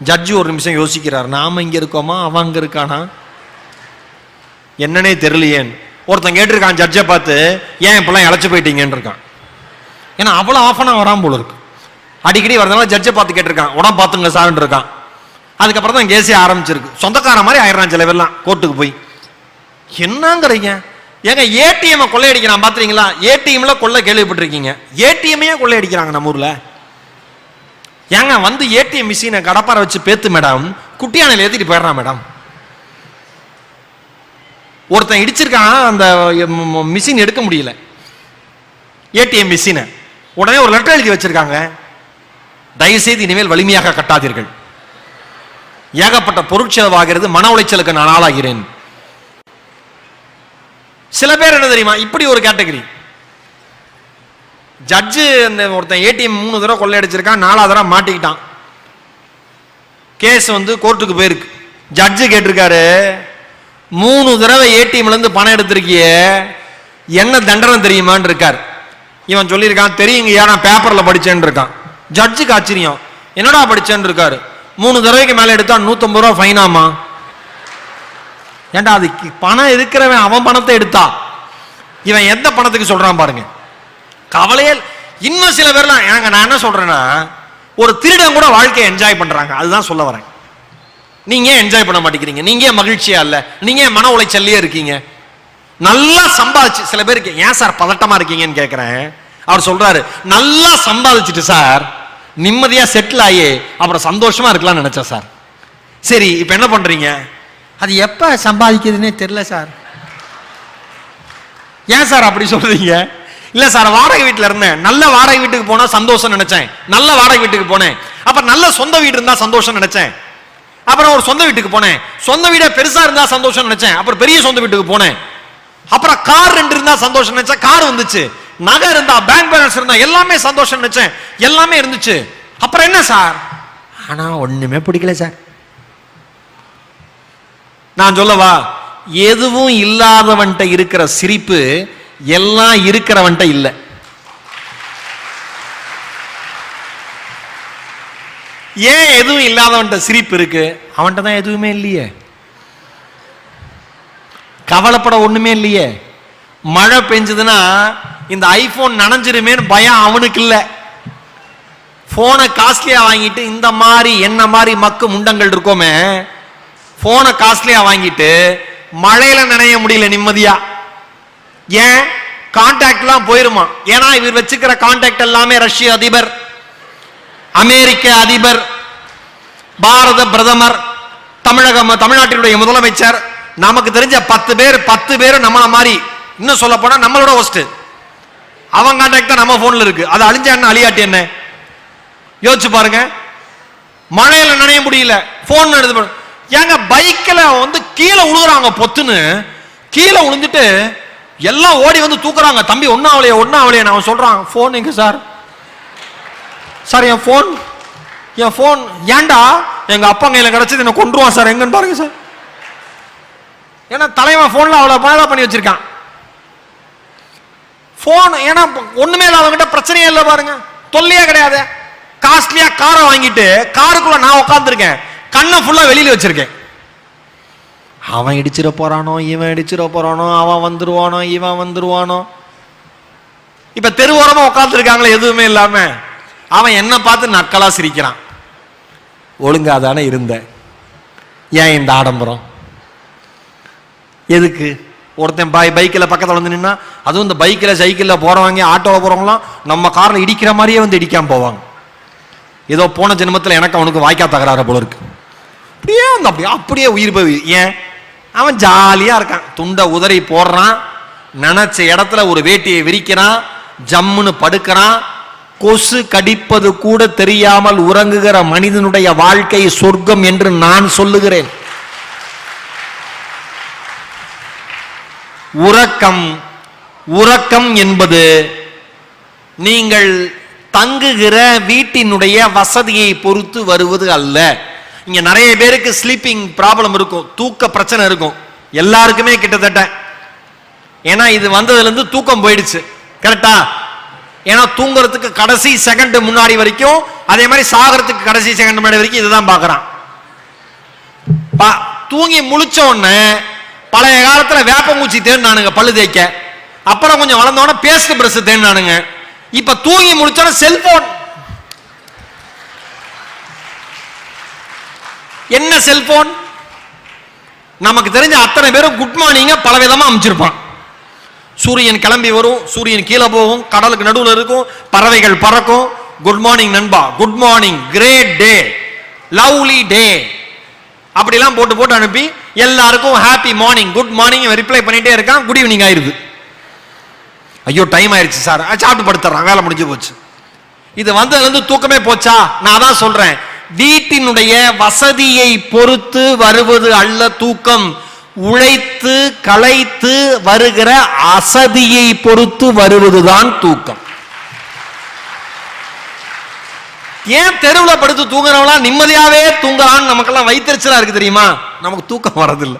ஜட்ஜி ஒரு நிமிஷம் யோசிக்கிறார், நாம இங்க இருக்கோமா அவன் அங்க இருக்கானா என்னன்னே தெரியலையேன்னு. ஒருத்தன் கேட்டிருக்கான் ஜட்ஜை பார்த்து, ஏன் இப்பெல்லாம் இழைச்சு போயிட்டீங்கன்னு இருக்கான். ஏன்னா அவ்வளோ ஆஃபனா வரான் போல இருக்கு. அடிக்கடி வரதுனால ஜட்ஜை பார்த்து கேட்டிருக்கான், உடம்பு பார்த்துங்க சார்ன்னு இருக்கான். அதுக்கப்புறம் தான் கேஸே ஆரம்பிச்சிருக்கு. சொந்தக்கார மாதிரி ஆயிரம் சில பேர்லாம் கோர்ட்டுக்கு போய். என்னங்கிறீங்க ஏங்க, ஏடிஎம் கொள்ளையடிக்கிறான் பாத்துறீங்களா? ஏடிஎம்ல கொள்ளை கேள்விப்பட்டிருக்கீங்க? ஏடிஎம்மையே கொள்ளையடிக்கிறாங்க நம்ம ஊர்ல. ஏங்க வந்து ஏடிஎம் மிஷினை கடப்பார வச்சு பேத்து மேடம், குட்டியானையில ஏத்திட்டு போயிடுறான் மேடம். ஒருத்தன் இடிச்சிருக்கான், அந்த மிஷின் எடுக்க முடியல ஏடிஎம் மிஷினை. உடனே ஒரு லெட்டர் எழுதி வச்சிருக்காங்க, தயவுசெய்து இனிமேல் வலிமையாக கட்டாதீர்கள், ஏகப்பட்ட பொருட்செலவாகிறது, மன உளைச்சலுக்கு நான் ஆளாகிறேன். சில பேர் என்ன தெரியுமா, இப்படி ஒரு கேட்டகரி. ஜட்ஜு ஒருத்தன் ஏடிஎம் 3 தடவை கொள்ளையடிச்சிருக்கான், 4வது தடவை மாட்டிக்கிட்டான். கேஸ் வந்து கோர்ட்டுக்கு போயிருக்கு. ஜட்ஜு கேட்டிருக்காரு, 3 தடவை ஏடிஎம்ல இருந்து பணம் எடுத்திருக்கிய, என்ன தண்டனை தெரியுமான்னு இருக்கார். இவன் சொல்லியிருக்கான், தெரியுங்கய்யா நான் பேப்பர்ல படிச்சேன்னு இருக்கான். ஜட்ஜுக்கு ஆச்சரியம், என்னடா படிச்சேன்னு இருக்காரு. 3 தடவைக்கு மேல எடுத்தா 150 ரூபா ஃபைனாமா. ஏண்டா அதுக்கு பணம் இருக்கிறவன் அவன் பணத்தை எடுத்தா, இவன் எந்த பணத்துக்கு சொல்றான் பாருங்க. கவலையே. இன்னும் சில பேர்லாம் நான் என்ன சொல்றேன்னா, ஒரு திருடன் கூட வாழ்க்கையை என்ஜாய் பண்றாங்க. அதுதான் சொல்ல வரேன். நீங்க என்ஜாய் பண்ண மாட்டேங்கிறீங்க, நீங்க மகிழ்ச்சியா இல்ல, நீங்க மன உளைச்சல்லையே இருக்கீங்க. நல்லா சம்பாதிச்சு, சில பேருக்கு ஏன் சார் பதட்டமா இருக்கீங்கன்னு கேட்கிறேன். அவர் சொல்றாரு, நல்லா சம்பாதிச்சுட்டு சார் நிம்மதியா செட்டில் ஆகி அப்புறம் சந்தோஷமா இருக்கலாம்னு நினைச்சேன் சார். சரி இப்ப என்ன பண்றீங்க? அது எப்ப சம்பாதிக்கிறதுனே தெரியல சார். ஏன் சார் அப்படி சொல்றீங்க? இல்ல சார் வாடகை வீட்டுல இருந்தேன், நல்ல வாடகை வீட்டுக்கு போனா சந்தோஷம் நினைச்சேன், நல்ல வாடகை வீட்டுக்கு போனேன். அப்புறம் நல்ல சொந்த வீடு இருந்தா சந்தோஷம் நினைச்சேன். அப்புறம் ஒரு சொந்த வீட்டுக்கு போனேன், சொந்த வீடே பெருசா இருந்தா சந்தோஷம் நினைச்சேன். அப்புறம் பெரிய சொந்த வீட்டுக்கு போனேன். அப்புறம் கார் 2 இருந்தா சந்தோஷம் நினைச்சேன், கார் வந்துச்சு. நகை இருந்தா, பேங்க் பேலன்ஸ் இருந்தா, எல்லாமே சந்தோஷம் நினைச்சேன், எல்லாமே இருந்துச்சு. அப்புறம் என்ன சார்? ஆனா ஒண்ணுமே பிடிக்கல சார். நான் சொல்லவா, எதுவும் இல்லாதவன்ட்ட இருக்கிற சிரிப்பு எல்லாம் இருக்கிறவன்ட்ட இல்ல. ஏன் எதுவும் இல்லாதவன்ட்ட சிரிப்பு இருக்கு? அவன்கிட்ட தான் எதுவுமே இல்லையே, கவலைப்பட ஒண்ணுமே இல்லையே. மழை பெஞ்சதுன்னா இந்த ஐபோன் நனைஞ்சிருமேன்னு பயம் அவனுக்கு இல்ல. போனை காஸ்ட்லியா வாங்கிட்டு, இந்த மாதிரி என்ன மாதிரி மக்கு முண்டங்கள் இருக்கோமே, போனை காஸ்ட்லியா வாங்கிட்டு மழையில நனைய முடியல நிம்மதியா. ஏன்? கான்டாக்ட் எல்லாம் போயிருமா. ஏன்னா இவர் வச்சுக்கிற கான்டாக்ட் எல்லாமே ரஷ்ய அதிபர், அமெரிக்க அதிபர், பாரத பிரதமர், தமிழ்நாட்டினுடைய முதலமைச்சர், நமக்கு தெரிஞ்ச 10 பேர் நம்மள மாதிரி. இன்னும் சொல்ல போனா நம்மளோட ஹோஸ்ட். அவன் கான்டாக்ட் தான் நம்ம போன்ல இருக்கு. அது அழிஞ்சா என்ன, அழியாட்டி என்ன? யோசிச்சு பாருங்க. மழையில நனைய முடியல, போன் எடுத்து. ஏங்க பைக்ல வந்து கீழே உழுகுறாங்க, பொத்துன்னு கீழே உழுந்துட்டு எல்லாம் ஓடி வந்து தூக்குறாங்க. தம்பி ஒன்னும் ஆவலையே. நான் சொல்றான், போன் எங்க சார்? சார் என் போன் ஏண்டா எங்க அப்பா கையில கிடைச்சது, என்ன கொண்டுருவான் சார், எங்கன்னு பாருங்க சார். ஏன்னா தலைவன் போன்ல அவ்வளவு பாழா பண்ணி வச்சிருக்கான். போன் ஏன்னா ஒண்ணுமே இல்லாதவங்கிட்ட பிரச்சனையே இல்லை பாருங்க, தொல்லையே கிடையாது. காஸ்ட்லியா காரை வாங்கிட்டு காருக்குள்ள நான் உட்காந்துருக்கேன், கண்ணை ஃபுல்லா வெளியில வச்சிருக்கேன். அவன் இடிச்சிட போறானோ, இவன் இடிச்சிட போறானோ, அவன் வந்துருவானோ, இவன் வந்துருவானோ. இப்ப தெருவோரமா உட்காந்துருக்காங்களே எதுவுமே இல்லாம, அவன் என்ன பார்த்து நக்கலா சிரிக்கிறான். ஒழுங்கா தானே இருந்த, ஏன் இந்த ஆடம்பரம் எதுக்கு? ஒருத்தன் பைக்கில் பக்கத்தில் வந்து நின்னா, அதுவும் இந்த பைக்கில் சைக்கிளில் போறவங்க, ஆட்டோவில் போறவங்களாம் நம்ம காரில் இடிக்கிற மாதிரியே வந்து இடிக்காம போவாங்க. ஏதோ போன ஜென்மத்தில் எனக்கு அவனுக்கு வாய்க்கா தகராறு போல இருக்கு. அப்படியே உயிர் போய். ஏன்? அவன் ஜாலியா இருக்கான், துண்டை உதறி போடுறான், நினைச்ச இடத்துல ஒரு வேட்டியை விரிக்கிறான், ஜம்முன்னு படுக்கிறான். கொசு கடிப்பது கூட தெரியாமல் உறங்குகிற மனிதனுடைய வாழ்க்கை சொர்க்கம் என்று நான் சொல்லுகிறேன். உறக்கம் உறக்கம் என்பது நீங்கள் தங்குகிற வீட்டினுடைய வசதியை பொறுத்து வருவது அல்ல. இங்க நிறைய பேருக்கு ஸ்லீப்பிங் ப்ராப்ளம் இருக்கும், தூக்க பிரச்சனை இருக்கும், எல்லாருக்குமே கிட்டத்தட்ட. ஏன்னா இது வந்ததுல இருந்து தூக்கம் போயிடுச்சு, கரெக்டா? ஏன்னா தூங்குறதுக்கு கடைசி செகண்ட் முன்னாடி வரைக்கும், அதே மாதிரி சாகிறதுக்கு கடைசி செகண்ட் முன்னாடி வரைக்கும் இதுதான் பாக்குறான். தூங்கி முழிச்ச உடனே பழைய காலத்துல வேப்பங்கூச்சி தேடினானுங்க பல்லு தேய்க்க, அப்புறம் கொஞ்சம் வளர்ந்தோட பேஸ்ட் பிரஷ் தேடினானுங்க. இப்ப தூங்கி முடிச்சோட செல்போன். என்ன செல்போன்? நமக்கு தெரிஞ்ச அத்தனை பேரும் குட் மார்னிங் பல விதமா அமைச்சிருப்பான். சூரியன் கிளம்பி வரும், சூரியன் கீழே போகும், கடலுக்கு நடுவில் இருக்கும், பறவைகள் பறக்கும். குட் மார்னிங் நண்பா, good morning, great day, lovely day, அப்படிலாம் போட்டு போட்டு அனுப்பி எல்லாருக்கும் happy morning, good morning reply பண்ணிட்டே இருக்கான். குட் ஈவினிங் ஆயிருது. ஐயோ டைம் ஆயிடுச்சு சார், சாப்பிட்டு படுத்துறான், வேலை முடிஞ்சு போச்சு. இது வந்ததுல இருந்து தூக்கமே போச்சா? நான் அதான் சொல்றேன், வீட்டினுடைய வசதியை பொறுத்து வருவது அல்ல தூக்கம், உழைத்து களைத்து வருகிற அசதியை பொறுத்து வருவதுதான் தூக்கம். ஏன் தெருவில் படுத்து தூங்குறவங்களா நிம்மதியாவே தூங்குறான்னு நமக்கெல்லாம் வைத்தறிச்சலா இருக்கு தெரியுமா? நமக்கு தூக்கம் வரதில்லை.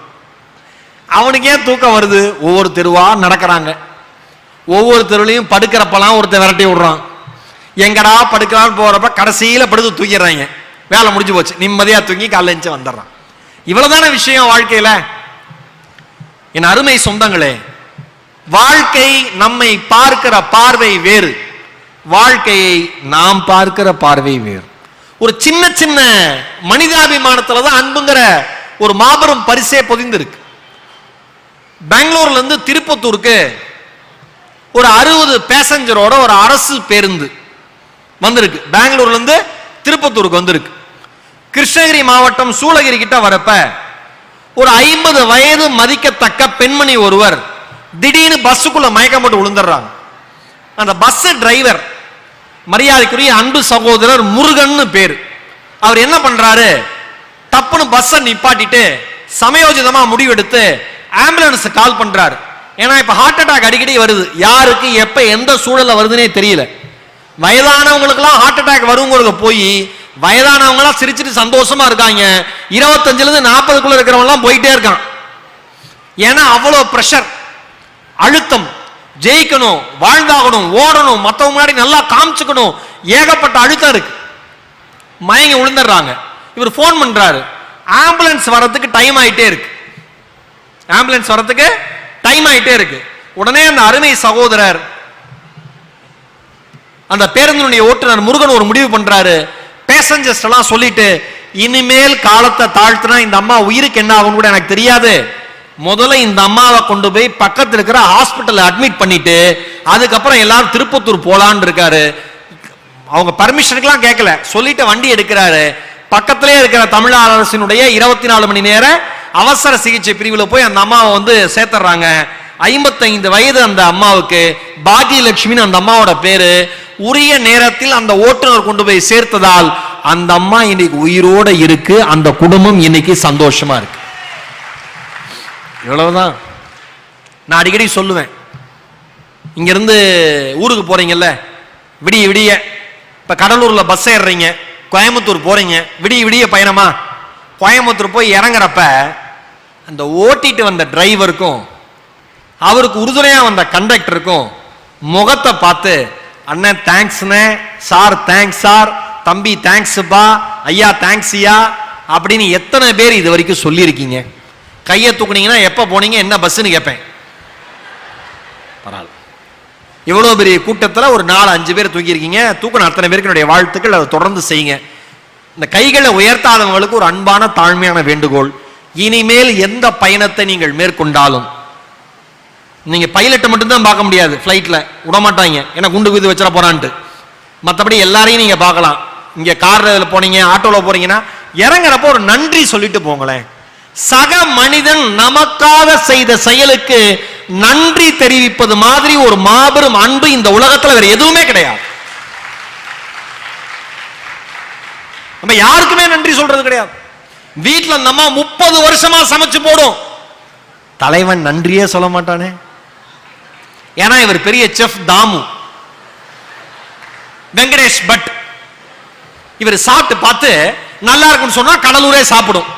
அவனுக்கு ஏன் தூக்கம் வருது? ஒவ்வொரு தெருவா நடக்கிறாங்க, ஒவ்வொரு தெருவிலையும் படுக்கிறப்பெல்லாம் ஒருத்தர் விரட்டி விடுறான். எங்கடா படுக்கலான்னு போறப்ப கடைசியில படுத்து தூக்கிடுறாங்க, வேலை முடிஞ்சு போச்சு, நிம்மதியா தூங்கி காலைல எழுந்து வந்துடுறான். இவ்வளவுதான விஷயம் வாழ்க்கையில. என் அருமை சொந்தங்களே, வாழ்க்கை நம்மை பார்க்கிற பார்வை வேறு, வாழ்க்கையை நாம் பார்க்கிற பார்வை வேறு. ஒரு சின்ன சின்ன மனிதாபிமானத்துலதான் அன்புங்கிற ஒரு மாபெரும் பரிசே பொதிந்திருக்கு. பெங்களூர்ல இருந்து திருப்பத்தூருக்கு ஒரு 60 பேசஞ்சரோட ஒரு அரசு பேருந்து வந்திருக்கு. பெங்களூர்ல இருந்து திருப்பத்தூருக்கு வந்திருக்கு. கிருஷ்ணகிரி மாவட்டம் சூளகிரி கிட்ட வரப்ப ஒரு 50 வயது மதிக்கத்தக்க பெண்மணி ஒருவர் திடீர்னு பஸ்ஸுக்குள்ள மயக்கம் போட்டு விழுந்துடுறாங்க. அந்த பஸ் டிரைவர் மரியாதைக்குரிய அன்பு சகோதரர் முருகன் பேரு. அவர் என்ன பண்றாரு, தப்புன்னு பஸ்ஸை நிப்பாட்டிட்டு சமயோஜிதமா முடிவெடுத்து ஆம்புலன்ஸ் கால் பண்றாரு. ஏன்னா இப்ப ஹார்ட் அட்டாக் அடிக்கடி வருது, யாருக்கு எப்ப எந்த சூழல்ல வருதுன்னே தெரியல. வயதானவங்களுக்கு எல்லாம் ஹார்ட் அட்டாக் வருங்கிறது போய் வயதானவங்க எல்லாம் சிரிச்சிட்டு சந்தோஷமா இருக்காங்க. 25ல இருந்து 40க்குள்ள இருக்கிறவங்க எல்லாம் போயிட்டே இருக்கான். ஏன்னா அவ்வளவு பிரஷர், அழுத்தம், ஜெயிக்கணும், வாழ்ந்தாகணும், ஓடணும், மத்தவங்க முன்னாடி நல்லா காமிச்சுக்கணும், ஏகப்பட்ட அழுத்தம் இருக்கு. மயங்கி விழுந்துடுறாங்க. இவர் போன் பண்றாரு, ஆம்புலன்ஸ் வரதுக்கு டைம் ஆயிட்டே இருக்கு, ஆம்புலன்ஸ் வரதுக்கு டைம் ஆயிட்டே இருக்கு. உடனே அந்த அருமை சகோதரர், அந்த பேருந்தினுடைய ஓட்டுநர் முருகன் ஒரு முடிவு பண்றாரு. பேசஞ்சர்ஸ் எல்லாம் சொல்லிட்டு, இனிமேல் காலத்தை தாழ்த்தினா இந்த அம்மா உயிருக்கு என்ன ஆகும் கூட எனக்கு தெரியாது, முதல்ல இந்த அம்மாவை கொண்டு போய் பக்கத்தில் இருக்கிற ஹாஸ்பிட்டல் அட்மிட் பண்ணிட்டு அதுக்கப்புறம் எல்லாரும் திருப்பத்தூர் போலான்னு இருக்காரு. அவங்க பர்மிஷனுக்குலாம் கேட்கல, சொல்லிட்டு வண்டி எடுக்கிறாரு. பக்கத்திலே இருக்கிற தமிழ்நாடு அரசினுடைய 24 மணி நேர அவசர சிகிச்சை பிரிவில் போய் அந்த அம்மாவை வந்து சேர்த்துறாங்க. 55 வயது அந்த அம்மாவுக்கு, பாகியலட்சுமின்னு அந்த அம்மாவோட பேரு. உரிய நேரத்தில் அந்த ஓட்டுநர் கொண்டு போய் சேர்த்ததால் அந்த அம்மா இன்னைக்கு உயிரோட இருக்கு, அந்த குடும்பம் இன்னைக்கு சந்தோஷமா இருக்கு. இவ்வளவுதான். நான் அடிக்கடி சொல்லுவேன், இங்க இருந்து ஊருக்கு போறீங்கல்ல, விடிய விடிய இப்ப கடலூர்ல பஸ் ஏறுறீங்க, கோயம்புத்தூர் போறீங்க, விடிய விடிய பயணமா, கோயம்புத்தூர் போய் இறங்குறப்ப அந்த ஓட்டிட்டு வந்த டிரைவருக்கும் அவருக்கு உறுதுணையா வந்த கண்டக்டருக்கும் முகத்தை பார்த்து, அண்ணன் தேங்க்ஸ்ண்ணே, சார் தேங்க்ஸ் சார், தம்பி தேங்க்ஸ்ப்பா, ஐயா தேங்க்ஸ்யா அப்படின்னு எத்தனை பேர் இது வரைக்கும் சொல்லியிருக்கீங்க? கையை தூக்குனீங்கன்னா எப்ப போனீங்க, என்ன பஸ்ன்னு கேட்பேன். பரவாயில்ல, இவ்வளவு பெரிய கூட்டத்தில் ஒரு 4-5 பேர் தூக்கியிருக்கீங்க. தூக்கின அத்தனை பேருக்கு என்னுடைய வாழ்த்துக்கள். அதை தொடர்ந்து செய்யுங்க. இந்த கைகளை உயர்த்தாதவங்களுக்கு ஒரு அன்பான தாழ்மையான வேண்டுகோள், இனிமேல் எந்த பயணத்தை நீங்கள் மேற்கொண்டாலும் நீங்க பைலட்டை மட்டும்தான் பார்க்க முடியாது, பிளைட்ல விடமாட்டாங்க, ஏன்னா குண்டு குதி வச்சிட போறான்ட்டு. மற்றபடி எல்லாரையும் நீங்க பார்க்கலாம். இங்க கார்ல போனீங்க, ஆட்டோல போறீங்கன்னா இறங்குறப்போ ஒரு நன்றி சொல்லிட்டு போங்களேன். சக மனிதன் நமக்காக செய்த செயலுக்கு நன்றி தெரிவிப்பது மாதிரி ஒரு மாபெரும் அன்பு இந்த உலகத்தில் வேற எதுவுமே கிடையாது. நம்ம யாருக்குமே நன்றி சொல்றது கிடையாது. வீட்டுல நம்ம 30 வருஷமா சமைச்சு போடும், தலைவன் நன்றியே சொல்ல மாட்டானே. ஏன்னா இவர் பெரிய செஃப் தாமு வெங்கடேஷ் பட். இவர் சாப்பிட்டு பார்த்து நல்லா இருக்குன்னு சொன்னா கடலூரே சாப்பிடும்.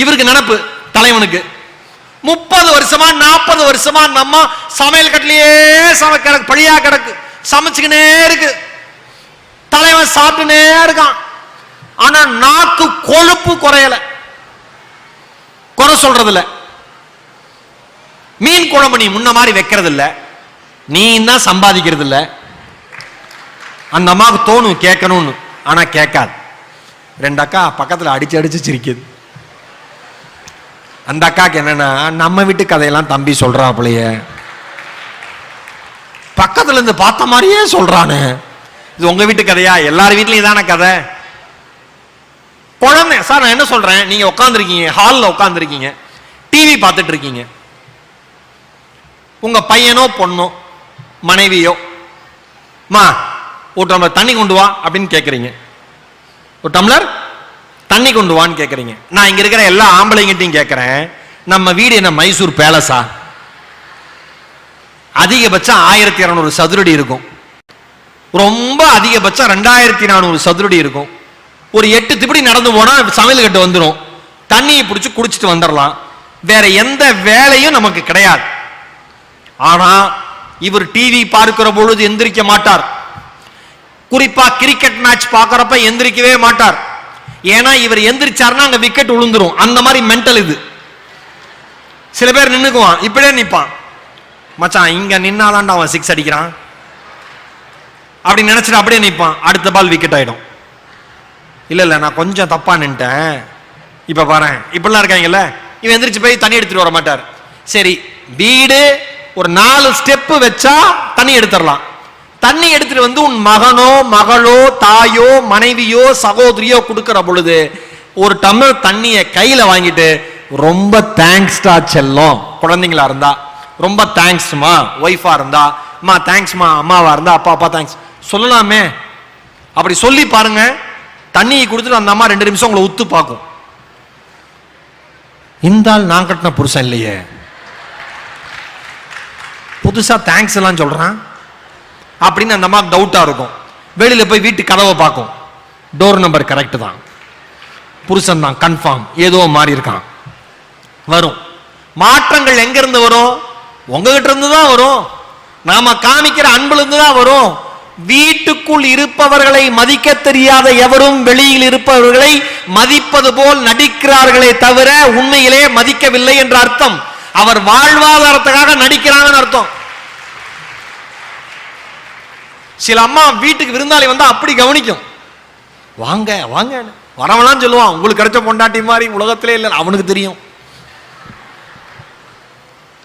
இவருக்கு நினைப்பு தலைவனுக்கு 30 வருஷமா 40 வருஷமா நம்ம சமையல் கட்டிலேயே கிடக்கு, பழியா கிடக்கு, சமைச்சுக்கினே இருக்கு. தலைவன் சாப்பிட்டுனே இருக்கான். ஆனா நாக்கு கொழுப்பு குறையல, குறை சொல்றது இல்ல. மீன் குழம்பு நீ முன்ன மாதிரி வைக்கிறது இல்ல, நீ தான் சம்பாதிக்கிறது இல்ல. அந்த அம்மாவுக்கு தோணும் கேட்கணும்னு, ஆனா கேட்காது. 2 அக்கா பக்கத்துல அடிச்சு அடிச்சு சிரிக்குது. அந்த அக்காக்கு என்னன்னா, நம்ம வீட்டு கதையெல்லாம் தம்பி சொல்றாப்லையே, பக்கத்துல இருந்து பார்த்த மாதிரியே சொல்றானு. இது உங்க வீட்டு கதையா? எல்லார் வீட்லயும் இதான கதை. குழந்தை சார், நான் என்ன சொல்றேன், நீங்க உட்காந்துருக்கீங்க, ஹாலில் உட்காந்துருக்கீங்க, டிவி பார்த்துட்டு இருக்கீங்க. உங்க பையனோ பொண்ணோ மனைவியோ, மா ஒரு டம்ளர் தண்ணி கொண்டு வா அப்படின்னு கேட்குறீங்க. ஒரு டம்ளர் தண்ணி கொண்டு வான்னு கேட்குறீங்க. நான் இங்க இருக்கிற எல்லா ஆம்பளைங்கிட்டையும் கேட்குறேன், நம்ம வீடு என்ன மைசூர் பேலஸா? அதிகபட்சம் 1200 சதுரடி இருக்கும், ரொம்ப அதிகபட்சம் 2400 சதுரடி இருக்கும். ஒரு 8 திப்படி நடந்து போனா சமையல் கட்டு வந்துடும், தண்ணியை பிடிச்சி குடிச்சிட்டு வந்துடலாம். வேற எந்த வேலையும் நமக்கு கிடையாது. ஆனா இவர் டிவி பார்க்கிற பொழுது எந்திரிக்க மாட்டார். குறிப்பா கிரிக்கெட் மேட்ச் பார்க்கறப்ப எந்திரிக்கவே மாட்டார். ஏன்னா இவர் எந்திரிச்சாருன்னா அங்க விக்கெட் விழுந்துரும். அந்த மாதிரி மென்டல் இது. சில பேர் நின்னுக்குவான், இப்படியே நிப்பான், மச்சான் இங்க நின்னாதான்டா அவன் 6 அடிக்கிறான் அப்படி நினைச்சிட்டு அப்படியே நிப்பான். அடுத்த பால் விக்கெட் ஆயிடும். இல்ல நான் கொஞ்சம் தப்பா நின்ட்டேன், இப்ப பாரு இப்படிலாம் இருக்காங்கல்ல. இவன் எந்திரிச்சு போய் தண்ணி எடுத்துட்டு வர மாட்டார். சரி, வீடு ஒரு 4 ஸ்டெப் வச்சா தண்ணி எடுத்துடலாம். தண்ணி எடுத்துட்டு வந்து உன் மகனோ மகளோ தாயோ மனைவியோ சகோதரியோ கொடுக்கிற பொழுது ஒரு டம்ளர் தண்ணியை கையில வாங்கிட்டு, ரொம்ப தேங்க்ஸ்டா செல்லம், குழந்தைங்களா இருந்தா ரொம்ப தேங்க்ஸ்மா, ஒய்ஃபா இருந்தா அம்மா தேங்க்ஸ்மா, அம்மாவா இருந்தா அப்பா தேங்க்ஸ் சொல்லலாமே. அப்படி சொல்லி பாருங்க, தண்ணியை கொடுத்துட்டு அந்த அம்மா 2 நிமிஷம் உங்களை உத்து பார்க்கும். இந்த ஆள் நான் கட்டின புருஷன் இல்லையே, புதுசா தேங்க்ஸ் எல்லாம் சொல்றான் அப்படின்னு அந்த அம்மா டவுட்டா இருக்கும். வெளியில போய் வீட்டு கதவை பார்க்கும், டோர் நம்பர் கரெக்ட் தான், புருஷன் தான் கன்ஃபார்ம், ஏதோ மாறி இருக்கான். வரும் மாற்றங்கள். எங்க இருந்து வரும்? உங்ககிட்ட இருந்து தான் வரும். நாம காமிக்கிற அன்புல இருந்து தான் வரும். வீட்டுக்குள் இருப்பவர்களை மதிக்க தெரியாத எவரும் வெளியில் இருப்பவர்களை மதிப்பது போல் நடிக்கிறார்களே தவிர உண்மையிலே மதிக்கவில்லை என்ற அர்த்தம். அவர் வாழ்வாதாரத்துக்காக நடிக்கிறாங்கன்னு அர்த்தம். சில அம்மா வீட்டுக்கு விருந்தாளி வந்தா அப்படி கவனிக்கும், வாங்க வாங்க வரவெல்லாம் சொல்லுவான், உங்களுக்கு கிடைச்ச பொண்டாட்டி மாதிரி உலகத்திலே இல்லை அவனுக்கு தெரியும்.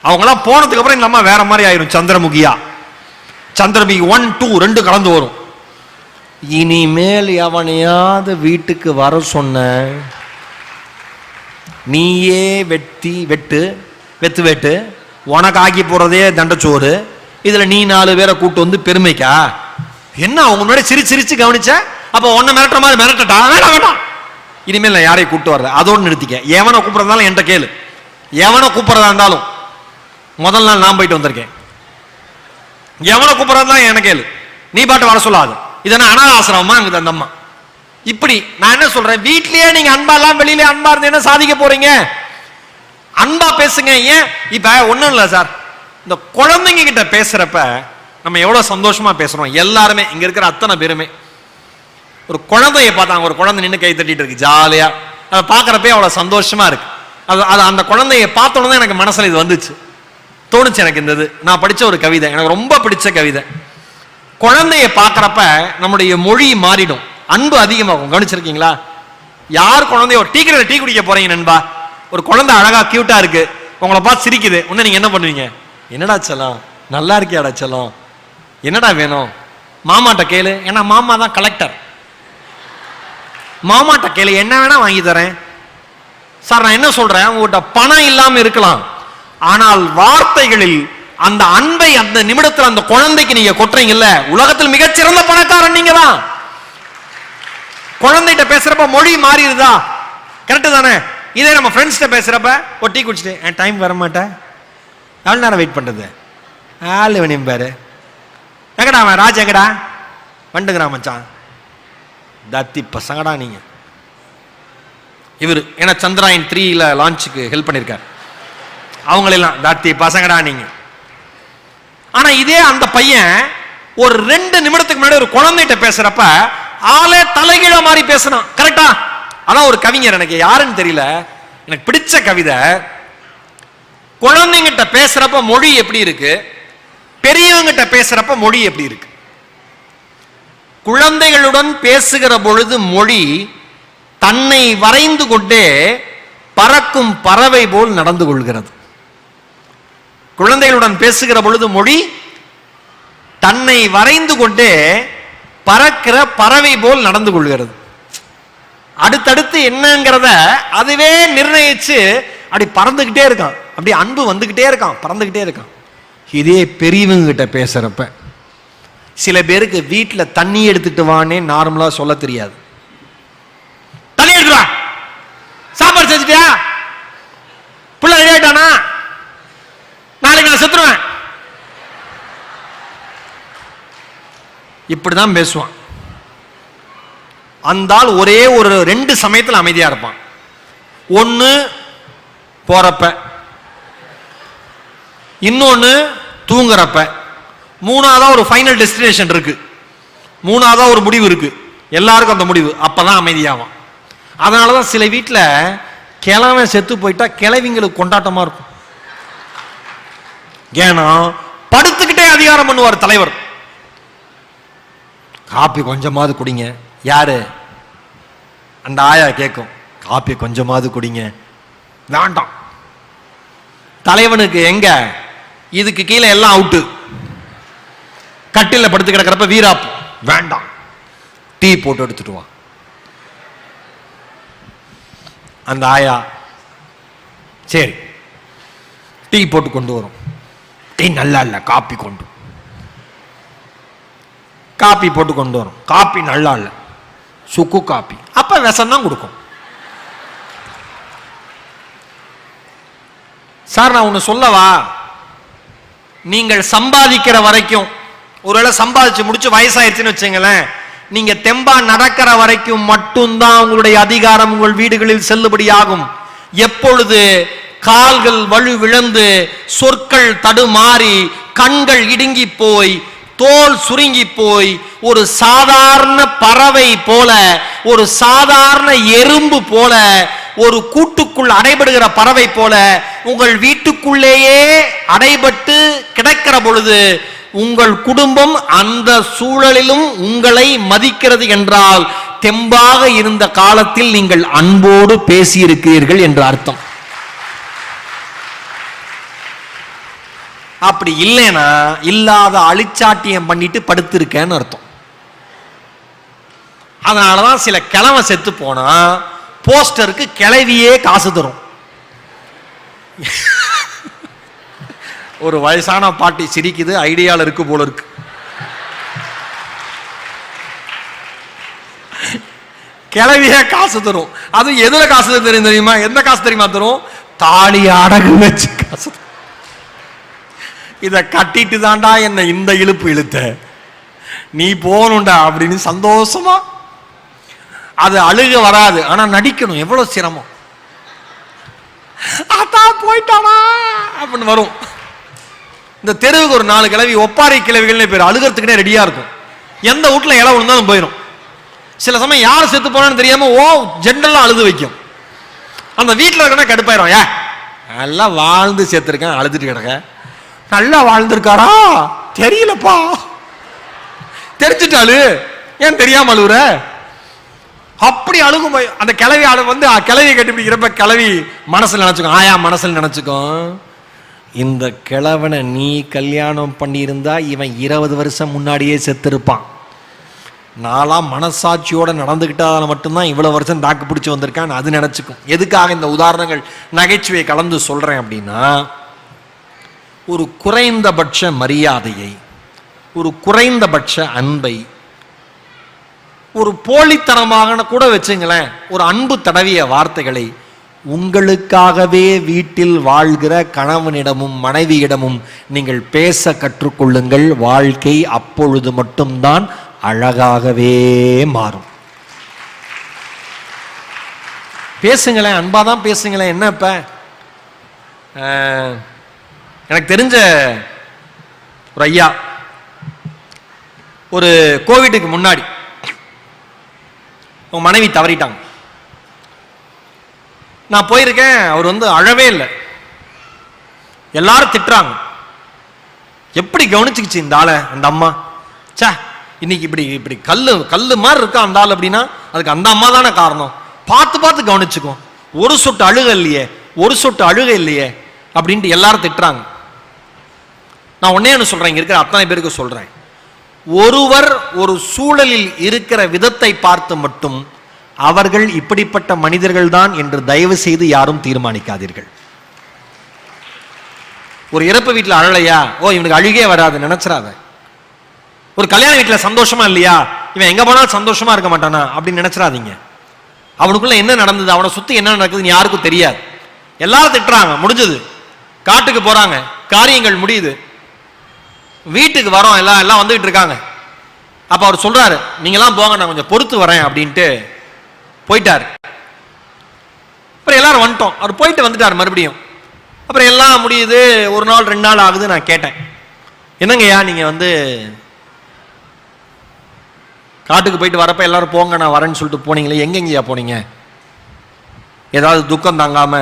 அவங்களாம் போனதுக்கு அப்புறம் இந்த அம்மா வேற மாதிரி ஆயிரும். சந்திரமுகியா, சந்திரமுகி 1, 2 2 கலந்து வரும். இனிமேல் எவனையாவது வீட்டுக்கு வர சொன்ன, நீயே வெட்டு உனக்கு ஆக்கி போறதே தண்டச்சோறு, இதுல நீ 4 பேரை கூட்டு வந்து பெருமைக்கா? என்ன அவங்க முன்னாடி சிரிச்சு கவனிச்ச, அப்ப உன்னை மிரட்டுற மாதிரி மிரட்டா? வேண்டாம், இனிமேல் நான் யாரையும் கூப்பிட்டு வரல, அதோடு நிறுத்திக்க. எவனை கூப்பிடுறதாலும் என்கிட்ட கேளு, எவனை கூப்பிடுறதா இருந்தாலும். முதல் நாள் நான் போயிட்டு வந்திருக்கேன், எவனை கூப்பிடுறதா என்ன கேளு, நீ பாட்டு வர சொல்லாது. இதென்ன அனாத ஆசிரமமா அங்குது அந்த அம்மா. இப்படி நான் என்ன சொல்றேன், வீட்லயே நீங்க அன்பா எல்லாம் வெளியில அன்பா இருந்து என்ன சாதிக்க போறீங்க? அன்பா பேசுங்க. ஏன் இப்ப ஒண்ணும் இல்ல சார், இந்த குழந்தைங்க கிட்ட பேசுறப்ப நம்ம எவ்வளவு சந்தோஷமா பேசுறோம். எல்லாருமே இங்க இருக்கிற அத்தனை பேருமே ஒரு குழந்தைய பார்த்தாங்க, ஒரு குழந்தை நின்று கை தட்டிட்டு இருக்கு ஜாலியா, அதை பார்க்கறப்பே அவ்வளவு சந்தோஷமா இருக்கு. அது அந்த குழந்தைய பார்த்தோன்னு தான் எனக்கு மனசுல இது வந்துச்சு, தோணுச்சு எனக்கு. இந்த நான் படிச்ச ஒரு கவிதை, எனக்கு ரொம்ப பிடிச்ச கவிதை. குழந்தைய பார்க்கறப்ப நம்முடைய மொழி மாறிடும், அன்பு அதிகமாகும். கவனிச்சிருக்கீங்களா? யார் குழந்தைய டீ கடையில் டீ குடிக்க போறீங்க நண்பா, ஒரு குழந்தை அழகா கியூட்டா இருக்கு, உங்களை பார்த்து சிரிக்குது, உடனே நீங்க என்ன பண்ணுவீங்க? என்னடா செல்லம், நல்லா இருக்கியாடா செல்லம், என்னடா வேணும்? மாமாட்ட கேளு, ஏன்னா மாமா தான் கலெக்டர். மாமாட்ட கேளு, என்ன வேணா வாங்கி தரேன். சார் நான் என்ன சொல்றேன், உங்ககிட்ட பணம் இல்லாம இருக்கலாம், ஆனால் வார்த்தைகளில் அந்த அன்பை அந்த நிமிடத்தில் அந்த குழந்தைக்கு நீங்க கொட்டுறீங்கல்ல, உலகத்தில் மிகச்சிறந்த பணக்காரன் நீங்க தான். குழந்தைகிட்ட பேசுறப்ப மொழி மாறிடுதா? கரெக்டு தானே? இதே நம்ம ஃப்ரெண்ட்ஸ்கிட்ட பேசுறப்ப ஒரு டீ குடிச்சிட்டு டைம் வர மாட்டேன், எவ்வளவு நேரம் வெயிட் பண்றது, ஆளு வேணும் பாரு. எங்கடா அவன் ராஜ் எங்கடா வந்துங்கிறான் மச்சான். தத்தி பசங்கடா நீங்க. இவர் ஏன்னா சந்திராயன் 3 லான்ச்சுக்கு ஹெல்ப் பண்ணியிருக்கார். அவங்களெல்லாம் தாத்தி பசங்கடா நீங்க. ஆனா இதே அந்த பையன் ஒரு 2 நிமிடத்துக்கு முன்னாடி ஒரு குழந்தைகிட்ட பேசுறப்ப ஆளே தலைகீழ மாதிரி பேசினான். கரெக்டா? அதான் ஒரு கவிஞர், எனக்கு யாருன்னு தெரியல, எனக்கு பிடிச்ச கவிதை. குழந்தைங்கிட்ட பேசுறப்ப மொழி எப்படி இருக்கு, பெரியவங்கிட்ட பேசுறப்ப மொழி எப்படி இருக்கு? குழந்தைகளுடன் பேசுகிற பொழுது மொழி தன்னை வரைந்து கொண்டே பறக்கும் பறவை போல் நடந்து கொள்கிறது. குழந்தைகளுடன் பேசுகிற பொழுது மொழி தன்னை வரைந்து கொண்டே பறக்கிற பறவை போல் நடந்து கொள்கிறது. அடுத்தடுத்து என்னங்கிறத அதுவே நிர்ணயிச்சு அப்படி பறந்துகிட்டே இருக்கான். அப்படி அன்பு வந்துகிட்டே இருக்கான், பறந்துகிட்டே இருக்கான். இதே பெரியவங்க கிட்ட பேசுறப்ப சில பேருக்கு வீட்டில் தண்ணி எடுத்துட்டு வானே நார்மலா சொல்ல தெரியாது. தண்ணி எடுத்துவா, சாப்பாடு செஞ்சுட்டியா, பிள்ளை ரெடியாயிட்டானா, நாளைக்கு நான் செத்துருவேன், இப்படிதான் பேசுவான். அந்த ஆள் ஒரே ஒரு 2 சமயத்தில் அமைதியா இருப்பான். ஒன்னு போறப்ப, இன்னொன்னு தூங்குறப்ப, மூணாவதா ஒரு ஃபைனல் டெஸ்டினேஷன் இருக்கு, மூணாவதா ஒரு முடிவு இருக்கு, எல்லாருக்கும் அந்த முடிவு. அப்பதான் அமைதியாகும். அதனாலதான் சில வீட்டில் கிழமை செத்து போயிட்டா கிழவிங்களுக்கு கொண்டாட்டமா இருக்கும். ஏன்னா படுத்துக்கிட்டே அதிகாரம் பண்ணுவார் தலைவர். காப்பி கொஞ்சமாவது குடிங்க. யாரு? அந்த ஆயா கேட்கும், காப்பி கொஞ்சமாவது குடிங்க. வேண்டாம். தலைவனுக்கு எங்க இதுக்கு கீழே எல்லாம் அவுட்டு. கட்டில படுத்து கிடக்கிறப்ப வீராப்பு வேண்டாம், டீ போட்டு எடுத்துட்டு வா. அந்த ஆயா சரி டீ போட்டு கொண்டு வரும். டீ நல்லா இல்ல, காப்பி கொண்டு. காப்பி போட்டு கொண்டு வரும். காப்பி நல்லா இல்ல, சுக்கு காப்பி. அப்ப விஷம் தான் கொடுக்கும். சார் நான் ஒண்ணு சொல்லவா, நீங்கள் சம்பாதிக்கிற வரைக்கும், ஒருவேளை சம்பாதிச்சு முடிச்சு வயசாயிருச்சுன்னு வச்சுங்களேன், நீங்க தெம்பா நடக்கிற வரைக்கும் மட்டும்தான் உங்களுடைய அதிகாரம் உங்கள் வீடுகளில் செல்லுபடியாகும். எப்பொழுது கால்கள் வலு விழந்து, சொற்கள் தடுமாறி, கண்கள் இடுங்கி போய், தோல் சுருங்கி போய், ஒரு சாதாரண பறவை போல, ஒரு சாதாரண எறும்பு போல, ஒரு கூட்டுக்குள் அடைபடுகிற பறவை போல உங்கள் வீட்டுக்குள்ளேயே அடைபட்டு கிடக்கிற பொழுது உங்கள் குடும்பம் அந்த சூழலிலும் உங்களை மதிக்கிறது என்றால் தெம்பாக இருந்த காலத்தில் நீங்கள் அன்போடு பேசியிருக்கிறீர்கள் என்று அர்த்தம். அப்படி இல்லைன்னா இல்லாத அழிச்சாட்டியம் பண்ணிட்டு படுத்திருக்கேன்னு அர்த்தம். அதனாலதான் சில கிழமை செத்து போனா போஸ்டருக்கு கிளவியே காசு தரும். ஒரு வயசான பாட்டி சிரிக்குது, ஐடியால இருக்கு போல இருக்கு. கிளவியே காசு தரும். அது எதுல காசு தெரியுமா? எந்த காசு தெரியுமா தரும்? தாலி அடகு வச்சு காசு. இத கட்டிட்டு தாண்டா என்ன இந்த இழுப்பு இழுத்த, நீ போகணும்டா அப்படின்னு சந்தோஷமா. அது அழுக வராது, ஆனா நடிக்கணும். எவ்வளவு சிரமம். அதான் போயிட்டானா அப்படின்னு வரும். இந்த தெருவுக்கு ஒரு 4 கிழவி, ஒப்பாரி கிழவிகள் பேர், அழுகிறதுக்குனே ரெடியா இருக்கும். எந்த வீட்டுல இலை விழுந்தாலும் போயிடும். சில சமயம் யார் செத்து போனான்னு தெரியாம ஜெண்டெல்லாம் அழுது வைக்கும். அந்த வீட்டில் இருக்கனா கடுப்பாயிரும். நல்லா வாழ்ந்து சேர்த்திருக்கேன், அழுதுட்டு கிடக்க. நல்லா வாழ்ந்திருக்காரா தெரியலப்பா, தெரிஞ்சிட்டாளு, ஏன் தெரியாம அழுகுற? அப்படி அழுகும். அந்த கிளவி வந்து கிளவியை கட்டிப்பிடிக்கிறப்ப கிளவி மனசுல நினைச்சுக்கோ, ஆயா மனசுல நினைச்சுக்கோ, இந்த கிழவனை நீ கல்யாணம் பண்ணியிருந்தா இவன் 20 வருஷம் முன்னாடியே செத்திருப்பான். நாலாம் மனசாட்சியோட நடந்துகிட்டால மட்டும்தான் இவ்வளவு வருஷம் தாக்கு பிடிச்சு வந்திருக்கான். அது நினைச்சுக்கும். எதுக்காக இந்த உதாரணங்கள் நகைச்சுவையை கலந்து சொல்றேன் அப்படின்னா, ஒரு குறைந்தபட்ச மரியாதையை, ஒரு குறைந்தபட்ச அன்பை, ஒரு போலித்தனமாக கூட வச்சுங்களேன், ஒரு அன்பு தடவிய வார்த்தைகளை உங்களுக்காகவே வீட்டில் வாழ்கிற கணவனிடமும் மனைவியிடமும் நீங்கள் பேச கற்றுக்கொள்ளுங்கள். வாழ்க்கை அப்பொழுது மட்டும்தான் அழகாகவே மாறும். பேசுங்களேன், அன்பாதான் பேசுங்களேன். என்ன இப்ப எனக்கு தெரிஞ்ச ஒரு ஐயா ஒரு கோவிட்டுக்கு முன்னாடி உங்க மனைவி தவறிட்டாங்க. நான் போயிருக்கேன். அவர் அழவே இல்லை. எல்லாரும் திட்டுறாங்க. எப்படி கவனிச்சுக்கிச்சு இந்த ஆளை அந்த அம்மா? சே, இன்னைக்கு இப்படி இப்படி கல்லு மாதிரி இருக்கா அந்த ஆள் அப்படின்னா அதுக்கு அந்த அம்மா தானே காரணம். பார்த்து பார்த்து கவனிச்சுக்கும். ஒரு சொட்டு அழுகை இல்லையே, ஒரு சொட்டு அழுகை இல்லையே அப்படின்ட்டு எல்லாரும் திட்டுறாங்க. நான் ஒன்னே ஒன்று சொல்றேன், இங்க இருக்கிற அத்தனை பேருக்கு சொல்றேன். ஒருவர் ஒரு சூழலில் இருக்கிற விதத்தை பார்த்து மட்டும் அவர்கள் இப்படிப்பட்ட மனிதர்கள் தான் என்று தயவு செய்து யாரும் தீர்மானிக்காதீர்கள். ஒரு இறப்பு வீட்டில் அழலையா, ஓ இவனுக்கு அழுகே வராது நினைச்சிடாத. ஒரு கல்யாண வீட்டில் சந்தோஷமா இல்லையா, இவன் எங்க போனாலும் சந்தோஷமா இருக்க மாட்டானா அப்படின்னு நினைச்சிடாதீங்க. அவனுக்குள்ள என்ன நடந்தது, அவனை சுத்தி என்ன நடக்குதுன்னு யாருக்கும் தெரியாது. எல்லாரும் திட்டுறாங்க, முடிஞ்சது. காட்டுக்கு போறாங்க, காரியங்கள் முடியுது. வீட்டுக்கு வரோம், எல்லாம் வந்துகிட்டு இருக்காங்க. அப்ப அவர் சொல்றாரு, நீங்களாம் போங்க, நான் கொஞ்சம் பொறுத்து வரேன் அப்படின்ட்டு போயிட்டாரு. அப்புறம் எல்லாரும் வந்துட்டோம். அவர் போயிட்டு வந்துட்டார் மறுபடியும். அப்புறம் எல்லாம் முடியுது. ஒரு நாள் 2 நாள் ஆகுது. நான் கேட்டேன், என்னங்கய்யா நீங்க காட்டுக்கு போயிட்டு வரப்ப எல்லாரும் போங்க நான் வரேன்னு சொல்லிட்டு போனீங்களே, எங்கெங்கய்யா போனீங்க? ஏதாவது துக்கம் தாங்காம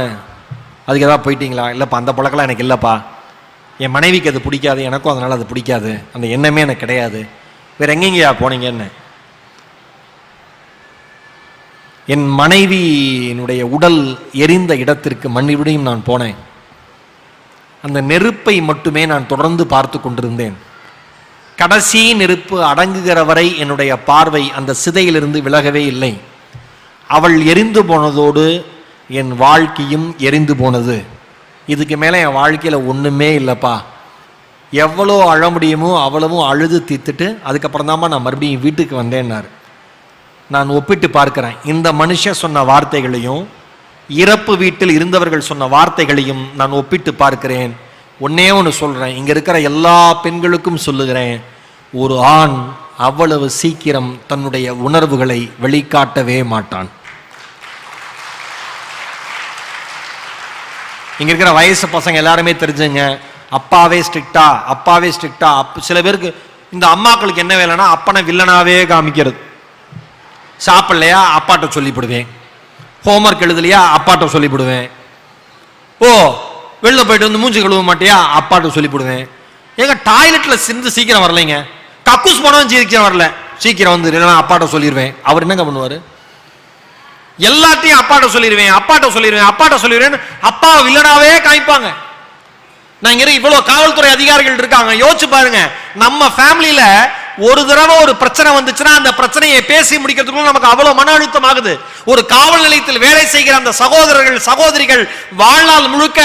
அதுக்கு ஏதாவது போயிட்டீங்களா? இல்லப்பா அந்த பழக்கெல்லாம் எனக்கு இல்லப்பா, என் மனைவிக்கு அது பிடிக்காது, எனக்கும் அதனால அது பிடிக்காது, அந்த எண்ணமே எனக்கு கிடையாது. வேற எங்கெங்கய்யா போனீங்கன்னு. என் மனைவியினுடைய உடல் எரிந்த இடத்திற்கு மறுபடியும் நான் போனேன். அந்த நெருப்பை மட்டுமே நான் தொடர்ந்து பார்த்து கொண்டிருந்தேன். கடைசி நெருப்பு அடங்குகிற வரை என்னுடைய பார்வை அந்த சிதையிலிருந்து விலகவே இல்லை. அவள் எரிந்து போனதோடு என் வாழ்க்கையும் எரிந்து போனது. இதுக்கு மேலே என் வாழ்க்கையில் ஒன்றுமே இல்லைப்பா. எவ்வளோ அழ முடியுமோ அவ்வளவும் அழுது தீர்த்துட்டு அதுக்கப்புறம் தான்ப்பா நான் மறுபடியும் வீட்டுக்கு வந்தேன்னாரு. நான் ஒப்பிட்டு பார்க்கிறேன். இந்த மனுஷன் சொன்ன வார்த்தைகளையும் இறப்பு வீட்டில் இருந்தவர்கள் சொன்ன வார்த்தைகளையும் நான் ஒப்பிட்டு பார்க்கிறேன். ஒன்னே ஒன்று சொல்றேன், இங்க இருக்கிற எல்லா பெண்களுக்கும் சொல்லுகிறேன், ஒரு ஆண் அவ்வளவு சீக்கிரம் தன்னுடைய உணர்வுகளை வெளிக்காட்டவே மாட்டான். இங்க இருக்கிற வயசு பசங்க எல்லாருமே தெரிஞ்சுங்க, அப்பாவே ஸ்ட்ரிக்டா. சில பேருக்கு இந்த அம்மாக்களுக்கு என்ன வேலைன்னா அப்பனை வில்லனாவே காமிக்கிறது. சாப்பிடலையா அப்பாட்ட சொல்லிவிடுவேன், ஹோம்ஒர்க் எழுதலையா அப்பாட்ட சொல்லிவிடுவேன், ஓ வெளில போயிட்டு மூஞ்சி கழுவ மாட்டியா அப்பாட்ட சொல்லிவிடுவேன். எங்க டாய்லெட்ல சிந்து சீக்கிரம் வரலைங்க, கக்கூஸ் போனவன் சீக்கிரம் வரல, சீக்கிரம் வந்து அப்பாட்ட சொல்லிடுவேன். அவர் என்னங்க பண்ணுவாரு? எல்லாத்தையும் அப்பாட்ட சொல்லிடுவேன். அப்பா வில்லனாவே காமிப்பாங்க. நான் இவ்வளவு காவல்துறை அதிகாரிகள் இருக்காங்க, யோசிச்சு பாருங்க. நம்ம ஃபேமிலியில ஒரு தடவை ஒரு பிரச்சனை வந்துச்சுன்னா அந்த பிரச்சனையை பேசி முடிக்கிறதுக்குள்ள நமக்கு அவ்வளவு மன அழுத்தம் ஆகுது. ஒரு காவல் நிலையத்தில் வேலை செய்கிற அந்த சகோதரர்கள் சகோதரிகள் வாழ்நாள் முழுக்க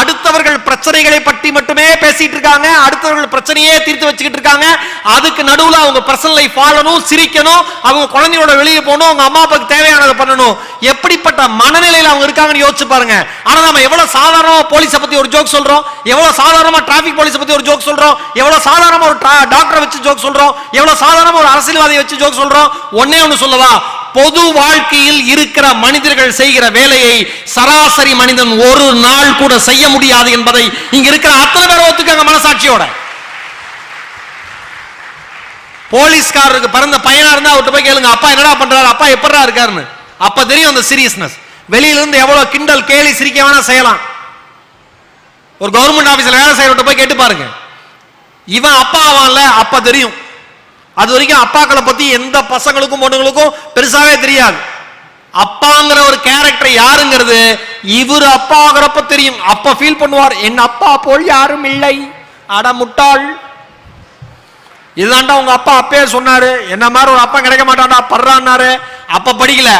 அடுத்தவர்கள் பிரச்சனைகளை பற்றி மட்டுமே பேசிட்டு இருக்காங்க, அடுத்தவர்கள் பிரச்சனையே தீர்த்து வச்சுக்கிட்டு இருக்காங்க. அதுக்கு நடுவுல அவங்க பர்சனல் லைஃப் வாழணும், சிரிக்கணும், அவங்க குழந்தையோட வெளியே போகணும், அவங்க அம்மா அப்பாவுக்கு தேவையானதை பண்ணணும். எப்படிப்பட்ட மனநிலையில் அவங்க இருக்காங்கன்னு யோசிச்சு பாருங்க. ஆனா நம்ம எவ்வளவு சாதாரணமா போலீஸை பத்தி ஒரு ஜோக் சொல்றோம், எவ்வளவு சாதாரணமா டிராபிக் போலீஸை பத்தி ஒரு ஜோக் சொல்றோம், எவ்வளவு சாதாரணமா ஒரு டாக்டரை வச்சு ஜோக் சொல்றோம், எவ்வளவு சாதாரணமா ஒரு அரசியல்வாதியை வச்சு ஜோக் சொல்றோம். ஒன்னே ஒன்னு சொல்லவா, பொது வாழ்க்கையில் இருக்கிற மனிதர்கள் செய்கிற வேலையை சராசரி மனிதன் ஒரு நாள் கூட செய்ய முடியாது என்பதை இங்க இருக்கிற அத்தனை பேர் ஒத்துக்காங்க மனசாட்சியோட. போலீஸ்காரருக்கு பிறந்த பையனா இருந்தா அவர்கிட்ட போய் கேளுங்க, அப்பா என்னடா பண்றாரு, அப்பா எப்படா இருக்காருன்னு. அப்ப தெரியும் அந்த சீரியஸ்னஸ். வெளியில இருந்து எவ்வளவு கிண்டல் கேலி சிரிக்க வேணா செய்யலாம். ஒரு கவர்மெண்ட் ஆபீஸ்ல வேலை செய்யறவர்கிட்ட போய் கேட்டு பாருங்க, இவன் அப்பா ஆவான்ல, அப்ப தெரியும். அது வரைக்கும் அப்பாக்களை பத்தி எந்த பசங்களுக்கும் பொண்ணுங்களுக்கும் பெருசாவே தெரியாது. அப்பாங்கிற ஒரு கேரக்டர் யாருங்கிறது இவர் அப்பா ஆகிறப்ப தெரியும். அப்ப ஃபீல் பண்ணுவார், என் அப்பா போல் யாரும் இல்லை, அட முட்டாள், இதுதான்டா உங்க அப்பா அப்பயே சொன்னாரு, என்ன மாதிரி ஒரு அப்பா கிடைக்க மாட்டான்டா படுறான்னாரு. அப்ப படிக்கல,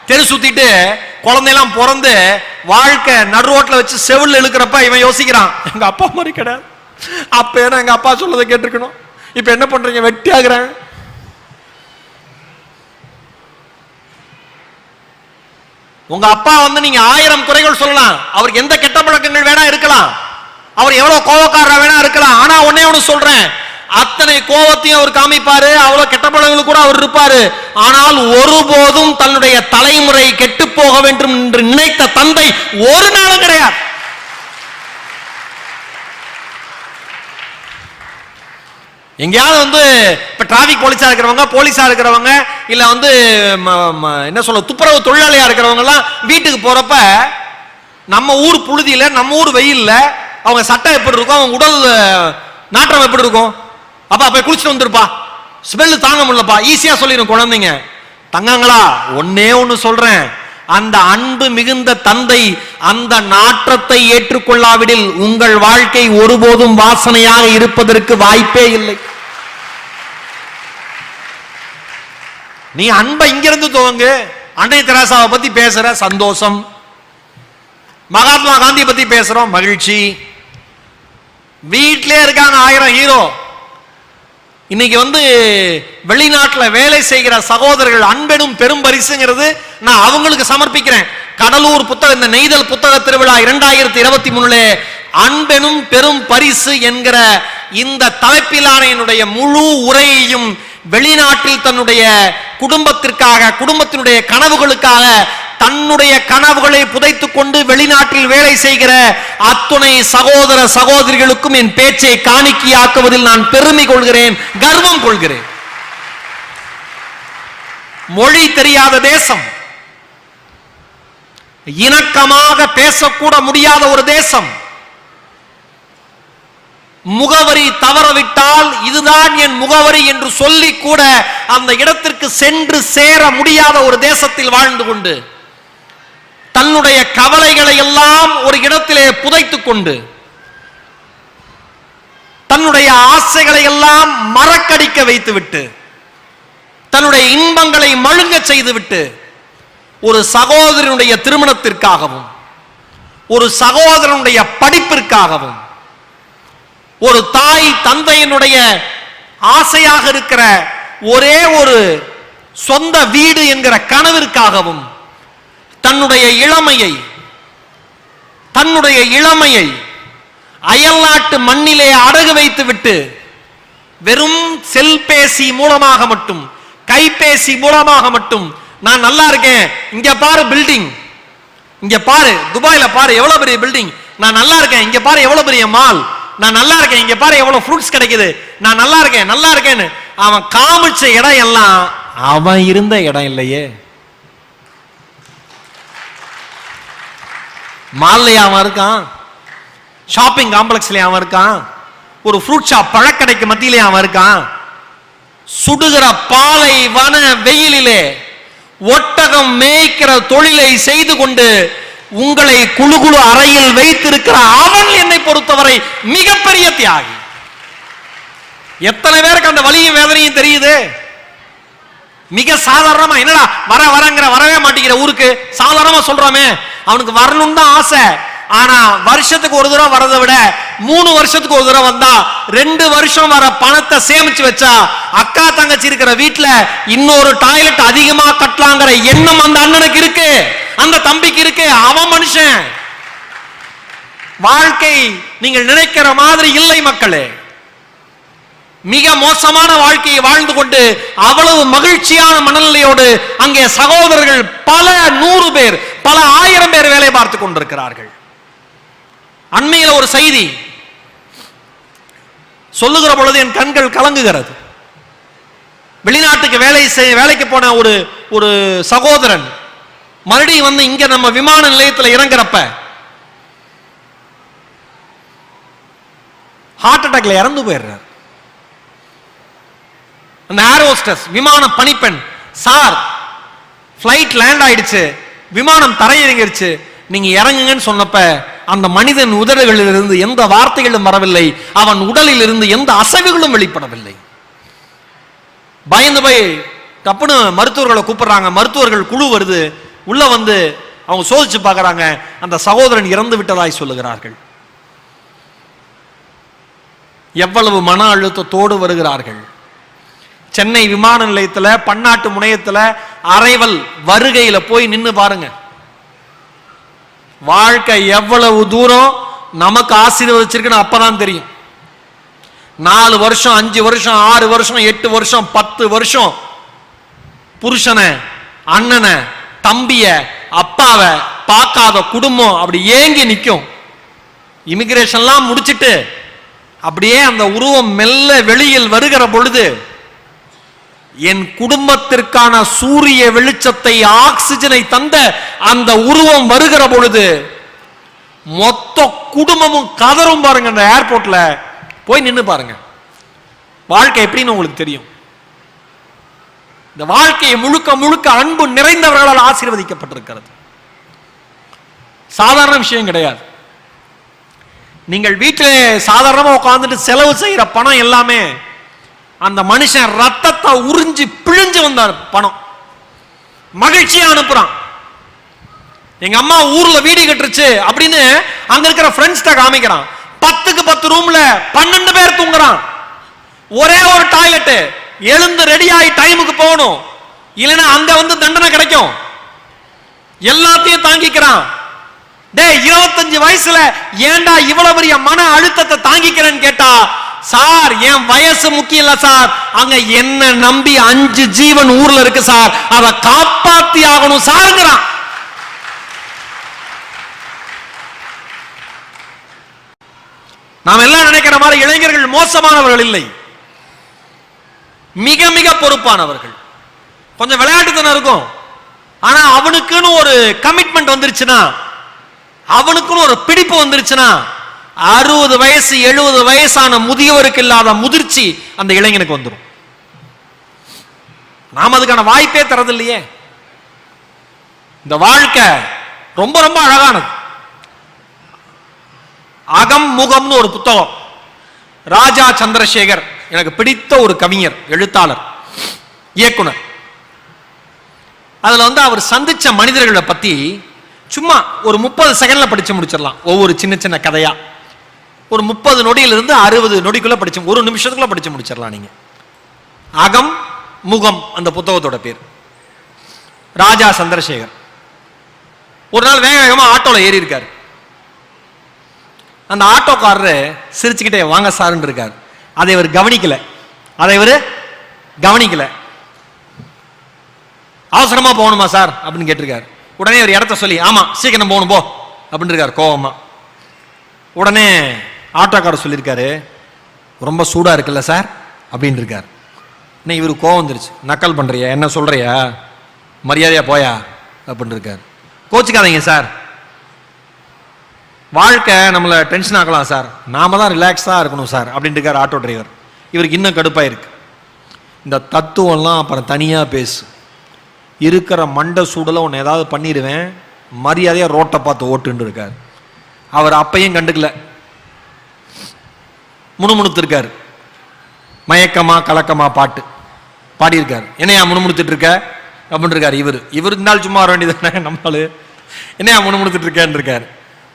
தெரு சுத்திட்டு குழந்தையெல்லாம் பிறந்து வாழ்க்கை நடு ரோட்ல வச்சு செவில் இழுக்கிறப்ப இவன் யோசிக்கிறான், எங்க அப்பா மாதிரி கிடையாது, அப்ப ஏன்னா எங்க அப்பா சொல்லதை கேட்டிருக்கணும், இப்ப என்ன பண்றீங்க வெட்டி ஆகுறேன். . உங்க அப்பா வந்து நீங்க 1000 குறைகள் சொல்லலாம், அவருக்கு எந்த கெட்ட பழக்கங்கள் வேணா இருக்கலாம், அவர் எவ்வளவு கோபக்காரரா வேணா இருக்கலாம். ஆனா ஒன்னே ஒண்ணு சொல்றேன், அத்தனை கோபத்தையும் அவர் காமிப்பாரு, அவ்வளவு கெட்ட பழக்கங்கள் கூட அவர் இருப்பாரு. ஆனால் ஒருபோதும் தன்னுடைய தலைமுறை கெட்டு போக வேண்டும் என்று நினைத்த தந்தை ஒரு நாளும் கிடையாது. எங்கேயாவது வந்து இப்ப டிராபிக் போலீஸா இருக்கிறவங்க, போலீஸா இருக்கிறவங்க, இல்ல வந்து என்ன சொல்ல துப்புரவு தொழிலாளியா இருக்கிறவங்க எல்லாம் வீட்டுக்கு போறப்ப நம்ம ஊர் புழுதியில, நம்ம ஊர் வெயில்ல அவங்க சட்டம் எப்படி இருக்கும், அவங்க உடல் நாற்றம் எப்படி இருக்கும், அப்பா போய் குளிச்சுட்டு வந்துருப்பா, ஸ்மெல் தாங்க முடியலப்பா, ஈஸியா சொல்லிடும் குழந்தைங்க. தங்கங்களா, ஒன்னே ஒன்னு சொல்றேன், அந்த அன்பு மிகுந்த தந்தை அந்த நாற்றத்தை ஏற்றுக்கொள்ளாவிடில் உங்கள் வாழ்க்கை ஒருபோதும் வாசனையாக இருப்பதற்கு வாய்ப்பே இல்லை. நீ அன்பை இங்கிருந்து துவங்கு. அன்னை தெரசாவை பத்தி பேசுற, சந்தோஷம். மகாத்மா காந்தி பத்தி பேசுறோம், மகிழ்ச்சி. வீட்டிலே இருக்காங்க 1000 ஹீரோ. இன்னைக்கு வந்து வெளிநாட்டில் வேலை செய்கிற சகோதரர்கள் அன்பெனும் பெரும் பரிசுங்கிறது நான் அவங்களுக்கு சமர்ப்பிக்கிறேன். கடலூர் புத்தகம், இந்த நெய்தல் புத்தக திருவிழா 2023 அன்பெனும் பெரும் பரிசு என்கிற இந்த தலைப்பிலான என்னுடைய முழு உரையையும் வெளிநாட்டில் தன்னுடைய குடும்பத்திற்காக, குடும்பத்தினுடைய கனவுகளுக்காக தன்னுடைய கனவுகளை புதைத்துக் கொண்டு வெளிநாட்டில் வேலை செய்கிற அத்துணை சகோதர சகோதரிகளுக்கும் என் பேச்சை காணிக்கையாக்குவதில் நான் பெருமை கொள்கிறேன், கர்வம் கொள்கிறேன். மொழி தெரியாத தேசம், இணக்கமாக பேசக்கூட முடியாத ஒரு தேசம், முகவரி தவறவிட்டால் இதுதான் என் முகவரி என்று சொல்லி கூட அந்த இடத்திற்கு சென்று சேர முடியாத ஒரு தேசத்தில் வாழ்ந்து கொண்டு தன்னுடைய கவலைகளை எல்லாம் ஒரு இடத்திலே புதைத்துக் கொண்டு தன்னுடைய ஆசைகளை எல்லாம் மறக்கடிக்க வைத்துவிட்டு தன்னுடைய இன்பங்களை மழுங்க செய்துவிட்டு ஒரு சகோதரனுடைய திருமணத்திற்காகவும் ஒரு சகோதரனுடைய படிப்பிற்காகவும் ஒரு தாய் தந்தையினுடைய ஆசையாக இருக்கிற ஒரே ஒரு சொந்த வீடு என்கிற கனவிற்காகவும் தன்னுடைய இளமையை அயல்நாட்டு மண்ணிலே அடகு வைத்து விட்டு வெறும் செல்பேசி மூலமாக மட்டும், கைபேசி மூலமாக மட்டும் நான் நல்லா இருக்கேன், இங்க பாரு பில்டிங், இங்க பாரு துபாயில பாரு எவ்வளவு பெரிய பில்டிங், நான் நல்லா இருக்கேன், இங்க பாரு எவ்வளவு பெரிய மால், நான் நல்லா இருக்கேன், இங்க பாரு எவ்வளவு ஃப்ரூட்ஸ் கிடைக்குது, நான் நல்லா இருக்கேன்னு அவன் காமிச்ச இடம் எல்லாம் அவன் இருந்த இடம் இல்லையே. மால்லையா அவன் இருக்கான், ஷாப்பிங் காம்ப்ளெக்ஸ்ல அவன் இருக்கான், ஒரு ஃப்ரூட் ஷாப் பழக்கடைக்கு மத்தியிலே அவன் இருக்கான், சுடுகிற பாலை வன வெயிலிலே ஒட்டகம் மேய்க்கிற தொழிலை செய்து கொண்டு உங்களை குழு குழு அறையில் வைத்திருக்கிற அவன் என்னை பொறுத்தவரை மிகப்பெரிய தியாகி. எத்தனை பேருக்கு அந்த வலியும் வேதனையும் தெரியுது? மிக சாதாரணமா என்னடா வரங்கிற வரவே மாட்டேங்கிற ஊருக்கு சாதாரணமா சொல்றோமே, அவனுக்கு வரணும்னு தான் ஆசை. ஆனா வருஷத்துக்கு ஒரு தடவை வரதை விட 3 வருஷத்துக்கு ஒரு தடவை வந்தா 2 வருஷம் வர பணத்தை சேமிச்சு வச்சா அக்கா தங்கச்சி இருக்கிற வீட்டுல இன்னொரு டாய்லெட் அதிகமா கட்டலாங்கிற எண்ணம் அந்த அண்ணனுக்கு இருக்கு, அந்த தம்பிக்கு இருக்கு. அவன் மனுஷன். வாழ்க்கை நீங்கள் நினைக்கிற மாதிரி இல்லை மக்களே. மிக மோசமான வாழ்க்கையை வாழ்ந்து கொண்டு அவ்வளவு மகிழ்ச்சியான மனநிலையோடு அங்கே சகோதரர்கள் பல 100 பேர், பல 1000 பேர் வேலை பார்த்துக் கொண்டிருக்கிறார்கள். அண்மையில் ஒரு செய்தி சொல்லுகிற பொழுது என் கண்கள் கலங்குகிறது. வெளிநாட்டுக்கு வேலைக்கு போன ஒரு சகோதரன் மறுபடியும் வந்து இங்க நம்ம விமான நிலையத்தில் இறங்குறப்ப ஹார்ட் அட்டாக்ல இறந்து போயிடுறார். அந்த ஏர் ஹோஸ்டஸ் விமான பணிப்பெண், சார் பிளைட் லேண்ட் ஆயிடுச்சு, விமானம் தரையிறங்கிருச்சு, நீங்க இறங்குங்கன்னு சொன்னப்ப அந்த மனிதன் உதடுகளில் இருந்து எந்த வார்த்தைகளும் வரவில்லை, அவன் உடலில் இருந்து எந்த அசைவுகளும் வெளிப்படவில்லை. பயந்து போய் தப்புன்னு மருத்துவர்களை கூப்பிடுறாங்க. மருத்துவர்கள் குழு வருது, உள்ள வந்து அவங்க சோதிச்சு பார்க்கறாங்க. அந்த சகோதரன் இறந்து விட்டதாய் சொல்லுகிறார்கள். எவ்வளவு மன அழுத்தத்தோடு வருகிறார்கள். சென்னை விமான நிலையத்தில் பன்னாட்டு முனையத்தில் அரைவல் வருகையில் போய் நின்று பாருங்க. வாழ்க்கை எவ்வளவு தூரம் நமக்கு ஆசீர்வதிச்சிருக்குன்னு அப்பதான் தெரியும். 4 வருஷம் 5 வருஷம் 6 வருஷம் 8 வருஷம் 10 வருஷம் புருஷனை, அண்ணனை, தம்பிய, அப்பாவை பார்க்காத குடும்பம் அப்படி ஏங்கி நிற்கும். இமிகிரேஷன்லாம் முடிச்சிட்டு அப்படியே அந்த உருவம் மெல்ல வெளியில் வருகிற பொழுது, என் குடும்பத்திற்கான சூரிய வெளிச்சத்தை, ஆக்சிஜனை தந்த அந்த உருவம் வருகிற பொழுது மொத்த குடும்பமும் கதரும் பாருங்க. அந்த ஏர்போர்ட்ல போய் நின்று பாருங்க, வாழ்க்கை எப்படின்னு உங்களுக்கு தெரியும். இந்த வாழ்க்கையை முழுக்க முழுக்க அன்பு நிறைந்தவர்களால் ஆசீர்வதிக்கப்பட்டிருக்கிறது. சாதாரண விஷயம் கிடையாது. நீங்கள் வீட்டிலே சாதாரணமாக உட்கார்ந்துட்டு செலவு செய்யற பணம் எல்லாமே அந்த மனுஷன் ரத்தத்தை உறிஞ்சி பிழிஞ்சு வந்தார் பணம். மகிழ்ச்சியா அனுப்புறான். எங்க அம்மா ஊர்ல வீடு கட்டுருச்சு அப்படின்னு அங்க இருக்கிற ஃப்ரெண்ட்ஸ்ட காமிக்கிறான். 10க்கு 10 ரூம்ல 12 பேர் தூங்குறான். ஒரே ஒரு டாய்லெட், எழுந்து ரெடி ஆகி டைமுக்கு போகணும், இல்லைன்னா அங்க வந்து தண்டனை கிடைக்கும். எல்லாத்தையும் தாங்கிக்கிறான். டேய், 25 வயசுல ஏண்டா இவ்வளவு பெரிய மன அழுத்தத்தை தாங்கிக்கிறேன்னு கேட்டா, சார் என் வயசு முக்கியம் இல்ல சார், அங்க என்ன நம்பி 5 ஜீவன் ஊர்ல இருக்கு சார், அதை காப்பாத்தி ஆகணும் சாருங்கிறான். நாம் எல்லாம் நினைக்கிற மாதிரி இளைஞர்கள் மோசமானவர்கள் இல்லை, மிக மிக பொறுப்பானவர்கள். கொஞ்சம் விளையாட்டுத்தனம் இருக்கும், ஆனா அவனுக்குன்னு ஒரு கமிட்மெண்ட் வந்துருச்சுன்னா, அவனுக்குன்னு ஒரு பிடிப்பு வந்துருச்சுன்னா, 60 வயசு 70 வயசான முதியவருக்கு இல்லாத முதிர்ச்சி அந்த இளைஞனுக்கு வந்துடும். நாம் அதுக்கான வாய்ப்பே தரதில்லையே. இந்த வாழ்க்கை ரொம்ப ரொம்ப அழகானது. அகம் முகம்னு ஒரு புத்தகம், ராஜா சந்திரசேகர், எனக்கு பிடித்த ஒரு கவிஞர், எழுத்தாளர், இயக்குனர். அதுல அவர் சந்திச்ச மனிதர்களை பத்தி சும்மா ஒரு 30 செகண்ட்ல படிச்சு முடிச்சிடலாம். ஒவ்வொரு சின்ன சின்ன கதையா ஒரு 30 நொடியிலிருந்து 60 நொடிக்குள்ள படிச்சு, ஒரு நிமிஷத்துக்குள்ள படிச்சு முடிச்சிடலாம். நீங்க அகம் முகம் அந்த புத்தகத்தோட பேர். ராஜா சந்திரசேகர் ஒரு நாள் வேக வேகமா ஆட்டோல ஏறி இருக்காரு. அந்த ஆட்டோக்காரரு சிரிச்சுக்கிட்டே வாங்க சாருன்னு இருக்காரு. அதை இவர் கவனிக்கல. அவசரமா போகணுமா சார் அப்படின்னு கேட்டிருக்காரு. உடனே ஒரு இடத்த சொல்லி, ஆமா சீக்கிரம் போகணும் போ அப்படின்னு இருக்காரு கோவமா. உடனே ஆட்டோக்காரர் சொல்லியிருக்காரு, ரொம்ப சூடா இருக்குல்ல சார் அப்படின்னு இருக்காரு. இவரு கோவம் வந்துருச்சு. நக்கல் பண்றியா, என்ன சொல்றியா, மரியாதையா போயா அப்படின்னு இருக்காரு. கோச்சுக்காதீங்க சார், வாழ்க்கை நம்மளை டென்ஷன் ஆக்கலாம் சார், நாம தான் ரிலாக்ஸா இருக்கணும் சார் அப்படின்னு இருக்காரு ஆட்டோ டிரைவர். இவருக்கு இன்னும் கடுப்பாயிருக்கு. இந்த தத்துவம்லாம் அப்புறம் தனியா பேசு, இருக்கிற மண்டை சூடல உன்னை ஏதாவது பண்ணிடுவேன், மரியாதையா ரோட்டை பார்த்து ஓட்டுன்னு இருக்காரு. அவர் அப்பையும் கண்டுக்கல, முணுமுணுத்து இருக்காரு. மயக்கமா கலக்கமா பாட்டு பாடியிருக்காரு. என்னையா முணுமுணுத்துட்டு இருக்க அப்படின்னு இருக்காரு. இவர் இருந்தாலும் சும்மா வர வேண்டியது, நம்மளால என்னையா முணுமுணுத்துட்டு இருக்கேன்னு இருக்காரு.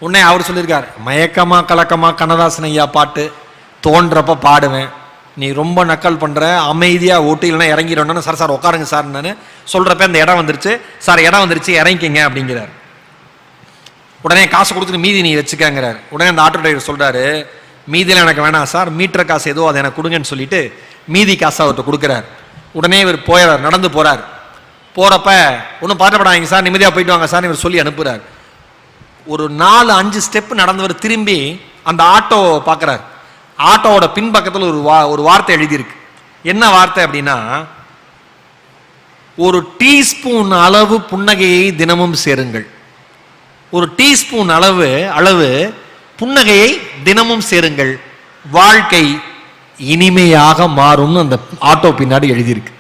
உடனே அவர் சொல்லியிருக்காரு, மயக்கமா கலக்கமா கண்ணதாசன் ஐயா பாட்டு தோன்றப்ப பாடுவேன், நீ ரொம்ப நக்கல் பண்ற, அமைதியா ஓட்டு இல்லைன்னா இறங்கிடணும். சார் சார் உட்காருங்க சார் நான் சொல்றப்ப இந்த இடம் வந்துருச்சு சார், இடம் வந்துருச்சு இறங்கிங்க அப்படிங்கிறார். உடனே காசு கொடுத்துட்டு மீதி நீ வச்சுக்கங்கிறார். உடனே அந்த ஆட்டோ டிரைவர் சொல்றாரு, மீதியில் எனக்கு வேணாம் சார், மீட்டர் காசு ஏதோ அதை எனக்கு கொடுங்கன்னு சொல்லிட்டு மீதி காசு அவர்கிட்ட கொடுக்குறாரு. உடனே இவர் போயிறார், நடந்து போறார். போறப்ப ஒன்றும் பாட்டப்படாதீங்க சார், நிம்மதியாக போயிட்டு வாங்க சார் இவர் சொல்லி அனுப்புறாரு. ஒரு 4-5 ஸ்டெப் நடந்தவர் திரும்பி அந்த ஆட்டோ பார்க்குறார். ஆட்டோவோட பின்பக்கத்தில் ஒரு வார்த்தை எழுதியிருக்கு. என்ன வார்த்தை அப்படின்னா, ஒரு டீஸ்பூன் அளவு புன்னகையை தினமும் சேருங்கள். ஒரு டீஸ்பூன் அளவு புன்னகையை தினமும் சேருங்கள், வாழ்க்கை இனிமையாக மாறும்னு அந்த ஆட்டோ பின்னாடி எழுதியிருக்கு.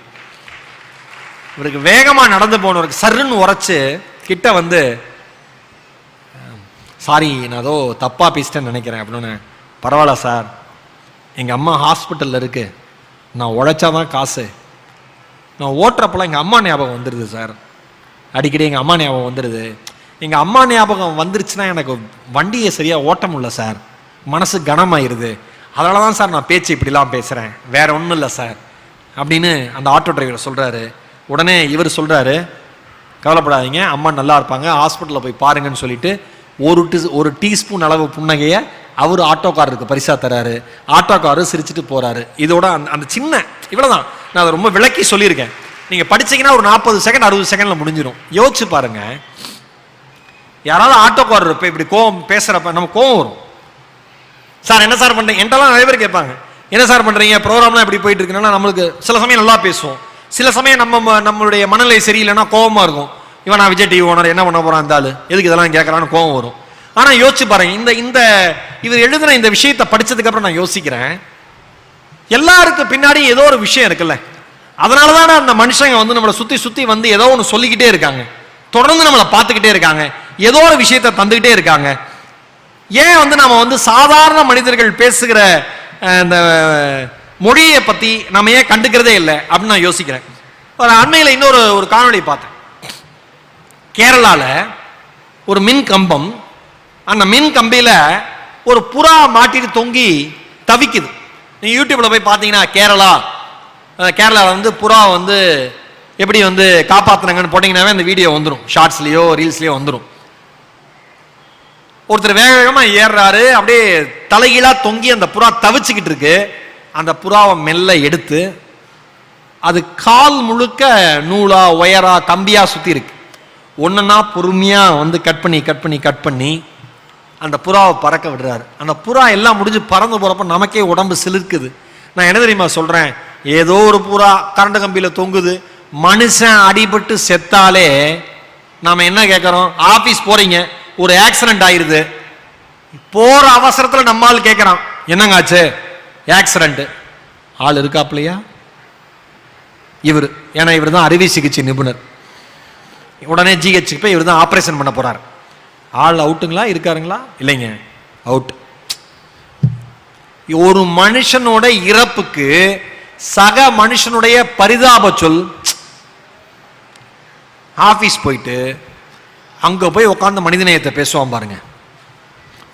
இவருக்கு வேகமா நடந்து போனவருக்கு சருன்னு உரைச்சு கிட்ட வந்து, சாரி நான் ஏதோ தப்பா பேசிட்டேன்னு நினைக்கிறேன் அப்படின்னு. பரவாயில்ல சார், எங்கள் அம்மா ஹாஸ்பிட்டலில் இருக்கு, நான் உழைச்சாதான் காசு, நான் ஓட்டுறப்பெல்லாம் எங்கள் அம்மா ஞாபகம் வந்துடுது சார், அடிக்கடி எங்கள் அம்மா ஞாபகம் வந்துடுது. எங்கள் அம்மா ஞாபகம் வந்துருச்சுன்னா எனக்கு வண்டியை சரியாக ஓட்ட முடியல சார், மனசு கனமாயிருது, அதனால தான் சார் நான் பேச்சு இப்படிலாம் பேசுகிறேன், வேற ஒன்றும் இல்லை சார் அப்படின்னு அந்த ஆட்டோ டிரைவர் சொல்கிறாரு. உடனே இவர் சொல்கிறாரு, கவலைப்படாதீங்க, அம்மா நல்லா இருப்பாங்க, ஹாஸ்பிட்டலில் போய் பாருங்கன்னு சொல்லிட்டு ஒரு டீஸ்பூன் அளவு புன்னகையை அவர் ஆட்டோக்காரருக்கு பரிசா தராரு. ஆட்டோக்காரர் சிரிச்சுட்டு போறாரு. இதோட அந்த சின்ன இவ்வளவுதான். நான் அதை ரொம்ப விளக்கி சொல்லியிருக்கேன். நீங்க படிச்சீங்கன்னா ஒரு 40 செகண்ட் 60 செகண்ட்ல முடிஞ்சிடும். யோசிச்சு பாருங்க, யாராவது ஆட்டோக்காரர் இப்படி கோவம் பேசுறப்ப நம்ம கோவம் வரும். சார் என்ன சார் பண்றீங்க? என்கிட்டலாம் நிறைய பேர் கேட்பாங்க, என்ன சார் பண்றீங்க, ப்ரோக்ராம்லாம் இப்படி போயிட்டு இருக்குன்னா நம்மளுக்கு சில சமயம் நல்லா பேசுவோம், சில சமயம் நம்மளுடைய மனநிலை சரியில்லைன்னா கோவமா இருக்கும். இவன் நான் விஜய் டிவி ஓனர் என்ன பண்ண போறான் அந்த ஆளு, எதுக்கு இதெல்லாம் கேட்கறான்னு கோவம் வரும். ஆனா யோசிச்சு பாருங்க, இந்த இவர் எழுதுன இந்த விஷயத்தை படிச்சதுக்கு அப்புறம் நான் யோசிக்கிறேன், எல்லாருக்கும் பின்னாடி ஏதோ ஒரு விஷயம் இருக்குல்ல. அதனாலதான் அந்த மனுஷங்க வந்து நம்மளை சுத்தி சுத்தி வந்து ஏதோ ஒன்று சொல்லிக்கிட்டே இருக்காங்க, தொடர்ந்து நம்மளை பார்த்துக்கிட்டே இருக்காங்க, ஏதோ ஒரு விஷயத்தை தந்துகிட்டே இருக்காங்க. ஏன் வந்து நம்ம வந்து சாதாரண மனிதர்கள் பேசுகிற அந்த மொழியை பத்தி நம்ம ஏன் கண்டுக்கிறதே இல்லை அப்படின்னு நான் யோசிக்கிறேன். ஒரு அண்மையில் இன்னொரு காணொளி பார்த்தேன். கேரளால ஒரு மின் கம்பம், அந்த மின் கம்பியில ஒரு புறா மாட்டிட்டு தொங்கி தவிக்குது. நீங்க யூடியூப்ல போய் பார்த்தீங்கன்னா கேரளால வந்து புறா வந்து எப்படி வந்து காப்பாத்துனாங்கன்னு போட்டீங்கன்னாவே அந்த வீடியோ வந்துடும், ஷார்ட்ஸ்லயோ ரீல்ஸ்லயோ வந்துடும். ஒருத்தர் வேக வேகமா ஏறாரு, அப்படியே தலைகீழா தொங்கி அந்த புறா தவிச்சுக்கிட்டு இருக்கு. அந்த புறாவை மெல்ல எடுத்து, அது கால் முழுக்க நூலா ஒயரா கம்பியா சுத்தி இருக்கு. ஒன்னா பொறுமையா வந்து கட் பண்ணி அந்த புறாவை பறக்க விடுறாரு. அந்த புறா எல்லாம் முடிஞ்சு பறந்து போறப்ப நமக்கே உடம்பு சிலிர்க்குது. நான் என்ன தெரியுமா சொல்றேன், ஏதோ ஒரு புறா கரண்ட் கம்பியில தொங்குது, மனுஷன் அடிபட்டு செத்தாலே நாம என்ன கேட்கறோம், ஆபீஸ் போறீங்க, ஒரு ஆக்சிடென்ட் ஆயிருது, போற அவசரத்துல நம்மால் கேட்கறான், என்னங்க ஆச்சு, ஆக்சிடென்ட், ஆள் இருக்காப்லையா இவர், ஏன்னா இவர் தான் அறுவை சிகிச்சை நிபுணர், உடனே ஜிஹெச்சுக்கு போய் இவர் தான் ஆபரேஷன் பண்ண போறார். ஆள் அவுட்டுங்களா, இருக்காருங்களா, இல்லைங்க அவுட். ஒரு மனுஷனோட இறப்புக்கு சக மனுஷனுடைய பரிதாப சொல். ஆபீஸ் போயிட்டு அங்க போய் உட்கார்ந்து மனிதநேயத்தை பேசுவான் பாருங்க,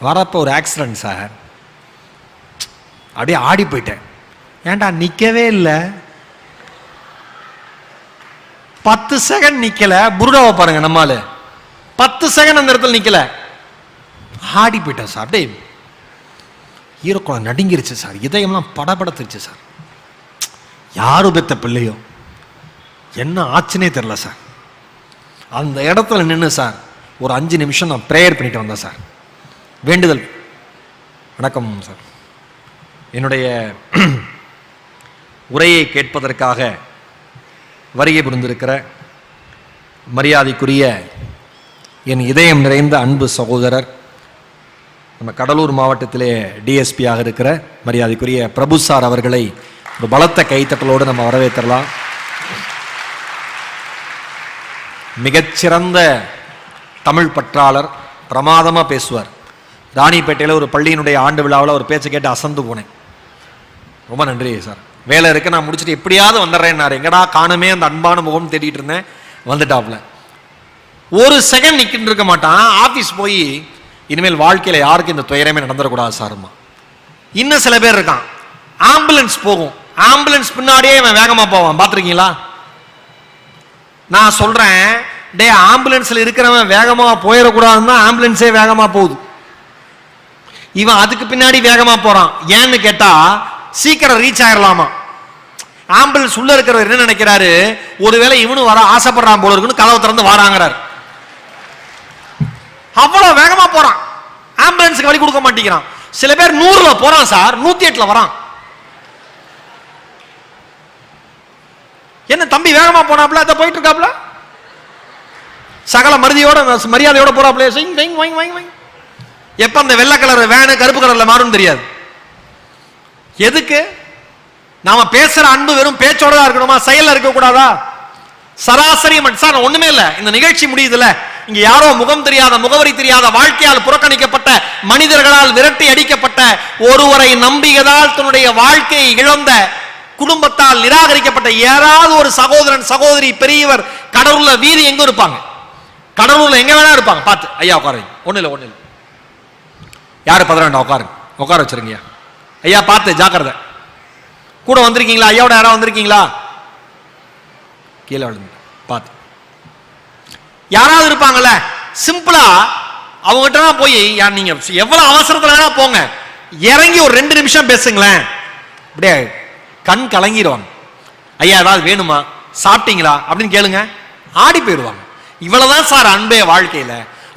வரப்ப ஒரு ஆக்சிடென்ட் சார், அப்படியே ஆடி போயிட்டேன், ஏன்டா நிக்கவே இல்லை, 10 செகண்ட் நிக்கல, புருடாவை பாருங்க நம்மால 10 செகண்ட் அந்த இடத்துல நிக்கல, ஆடி போயிட்டேன் சார், அப்படியே ஈரக்குளம் நடுங்கிருச்சு சார், இதயம்லாம் படபடத்துருச்சு சார், யாரு பெத்த பிள்ளையோ என்ன ஆச்சுன்னே தெரியல சார். அந்த இடத்துல நின்று சார் ஒரு 5 நிமிஷம் நான் ப்ரேயர் பண்ணிட்டு வந்தேன் சார், வேண்டுதல். வணக்கம் சார், என்னுடைய உரையை கேட்பதற்காக வருகை புரிந்திருக்கிற மரியாதைக்குரிய என் இதயம் நிறைந்த அன்பு சகோதரர், நம்ம கடலூர் மாவட்டத்திலே டிஎஸ்பியாக இருக்கிற மரியாதைக்குரிய பிரபு சார் அவர்களை ஒரு பலத்த கைத்தட்டலோடு நம்ம வரவேற்றலாம். மிகச்சிறந்த தமிழ் பற்றாளர், பிரமாதமா பேசுவார். ராணிப்பேட்டையில் ஒரு பள்ளியினுடைய ஆண்டு விழாவில் ஒரு பேச்சை கேட்டு அசந்து போனேன். ரொம்ப நன்றி சார், வேலை இருக்கு நான் முடிச்சுட்டு எப்படியாவது வந்துடுறேன்னாரு. எங்கடா காணுமே அந்த அன்பான முகம் தேடிட்டு இருந்தேன், வந்துட்டாப்ல. ஒரு செகண்ட் நிக்கிட்டு இருக்க மாட்டான். ஆபீஸ் போய் இனிமேல் வாழ்க்கையில யாருக்கு இந்த துயரமே நடந்துடக்கூடாது சார்மா. இன்னும் சில பேர் இருக்கான், ஆம்புலன்ஸ் போகும், ஆம்புலன்ஸ் பின்னாடியே இவன் வேகமா போவான், பார்த்துருக்கீங்களா? நான் சொல்றேன், டே ஆம்புலன்ஸ்ல இருக்கிறவன் வேகமா போயிடக்கூடாதுன்னு தான் ஆம்புலன்ஸே வேகமா போகுது. இவன் அதுக்கு பின்னாடி வேகமா போறான். ஏன்னு கேட்டா சீக்கிரம் ரீச் ஆயிடலாமா. ஆம்புலன்ஸ் உள்ள இருக்கிறவர் என்ன நினைக்கிறாரு, ஒருவேளை இவனும் வர ஆசைப்படுறான் போல இருக்குன்னு கதவை திறந்து வாராங்கிறார். அவ்வளவு வேகமா போறான், ஆம்புலன்ஸுக்கு வழி கொடுக்க மாட்டேங்கிறான். சில பேர் 100ல போறான் சார், 108ல வரான். என்ன தம்பி வேகமா போனாப்ல, அத போயிட்டு இருக்காப்ல, சகல மரியாதையோட போறாப்ல. எப்ப அந்த வெள்ளை கலர் வேனு கருப்பு கலர்ல மாறும் தெரியாது. எதுக்கு? நாம பேசுற அன்பு வெறும் பேச்சோட தான் இருக்கணுமா, செயல்ல இருக்க கூடாதா? சராசரி சார் ஒண்ணுமே இல்ல, இந்த நிகழ்ச்சி முடியுதுல, இங்க யாரோ முகம் தெரியாத, முகவரி தெரியாத, வாழ்க்கையால் புறக்கணிக்கப்பட்ட, மனிதர்களால் விரட்டி அடிக்கப்பட்ட, ஒருவரை நம்பியதால் தன்னுடைய வாழ்க்கையை இழந்த, குடும்பத்தால் நிராகரிக்கப்பட்ட யாராவது ஒரு சகோதரன் சகோதரி பெரியவர் கடலூர்ல வீதி எங்க இருப்பாங்க, கடலூர்ல எங்க வேணா இருப்பாங்க. பார்த்து ஐயா உட்காருங்க, ஒண்ணு இல்ல யாரு 12 உட்கார வச்சிருங்க ஐயா, பார்த்து ஜாக்கிரதை. கூட வந்திருக்கீங்களா, ஐயாவோட யாராவது வந்திருக்கீங்களா? கீழே விழுந்து பார்த்து யாராவது இருப்பாங்கல்ல. சிம்பிளா அவங்ககிட்ட தான் போய் நீங்க எவ்வளவு அவசரத்துல வேணா போங்க, இறங்கி ஒரு 2 நிமிஷம் பேசுங்களேன், அப்படியே கண் கலங்கிடுவாங்க. ஐயா ஏதாவது வேணுமா, சாப்பிட்டீங்களா அப்படின்னு கேளுங்க, ஆடி போயிடுவாங்க. இவ்வளவுதான் சார் அன்பே வாழ்க்கையில.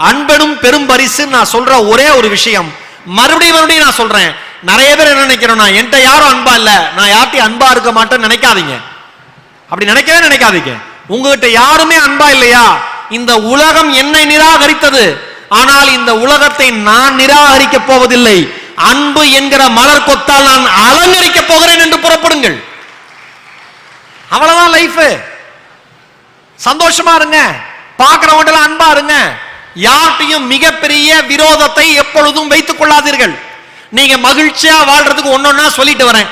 அன்பனும் பெரும் பரிசு நான் சொல்ற ஒரே ஒரு விஷயம், மறுபடியும் நான் சொல்றேன். நிறைய பேர் என்ன நினைக்கிறோம்னா, என்கிட்ட யாரும் அன்பா இல்ல, நான் யார்ட்டையும் அன்பா இருக்க மாட்டேன்னு நினைக்காதீங்க. அப்படி நினைக்கவே நினைக்காதீங்க. உங்ககிட்ட யாருமே அன்பா இல்லையா? இந்த உலகம் என்னை நிராகரித்தது, ஆனால் இந்த உலகத்தை நான் நிராகரிக்க போவதில்லை. அன்பு என்கிற மலர் கொத்தால் நான் அலங்கரிக்க போகிறேன் என்று புறப்படுங்கள். அவ்வளவுதான் லைஃப். சந்தோஷமா இருங்க, பார்க்கிறவங்க அன்பா இருங்க. யார்ட்டையும் மிகப்பெரிய விரோதத்தை எப்பொழுதும் வைத்துக் கொள்ளாதீர்கள். நீங்க மகிழ்ச்சியா வாழ்றதுக்கு ஒன்னொன்னா சொல்லிட்டு வரேன்.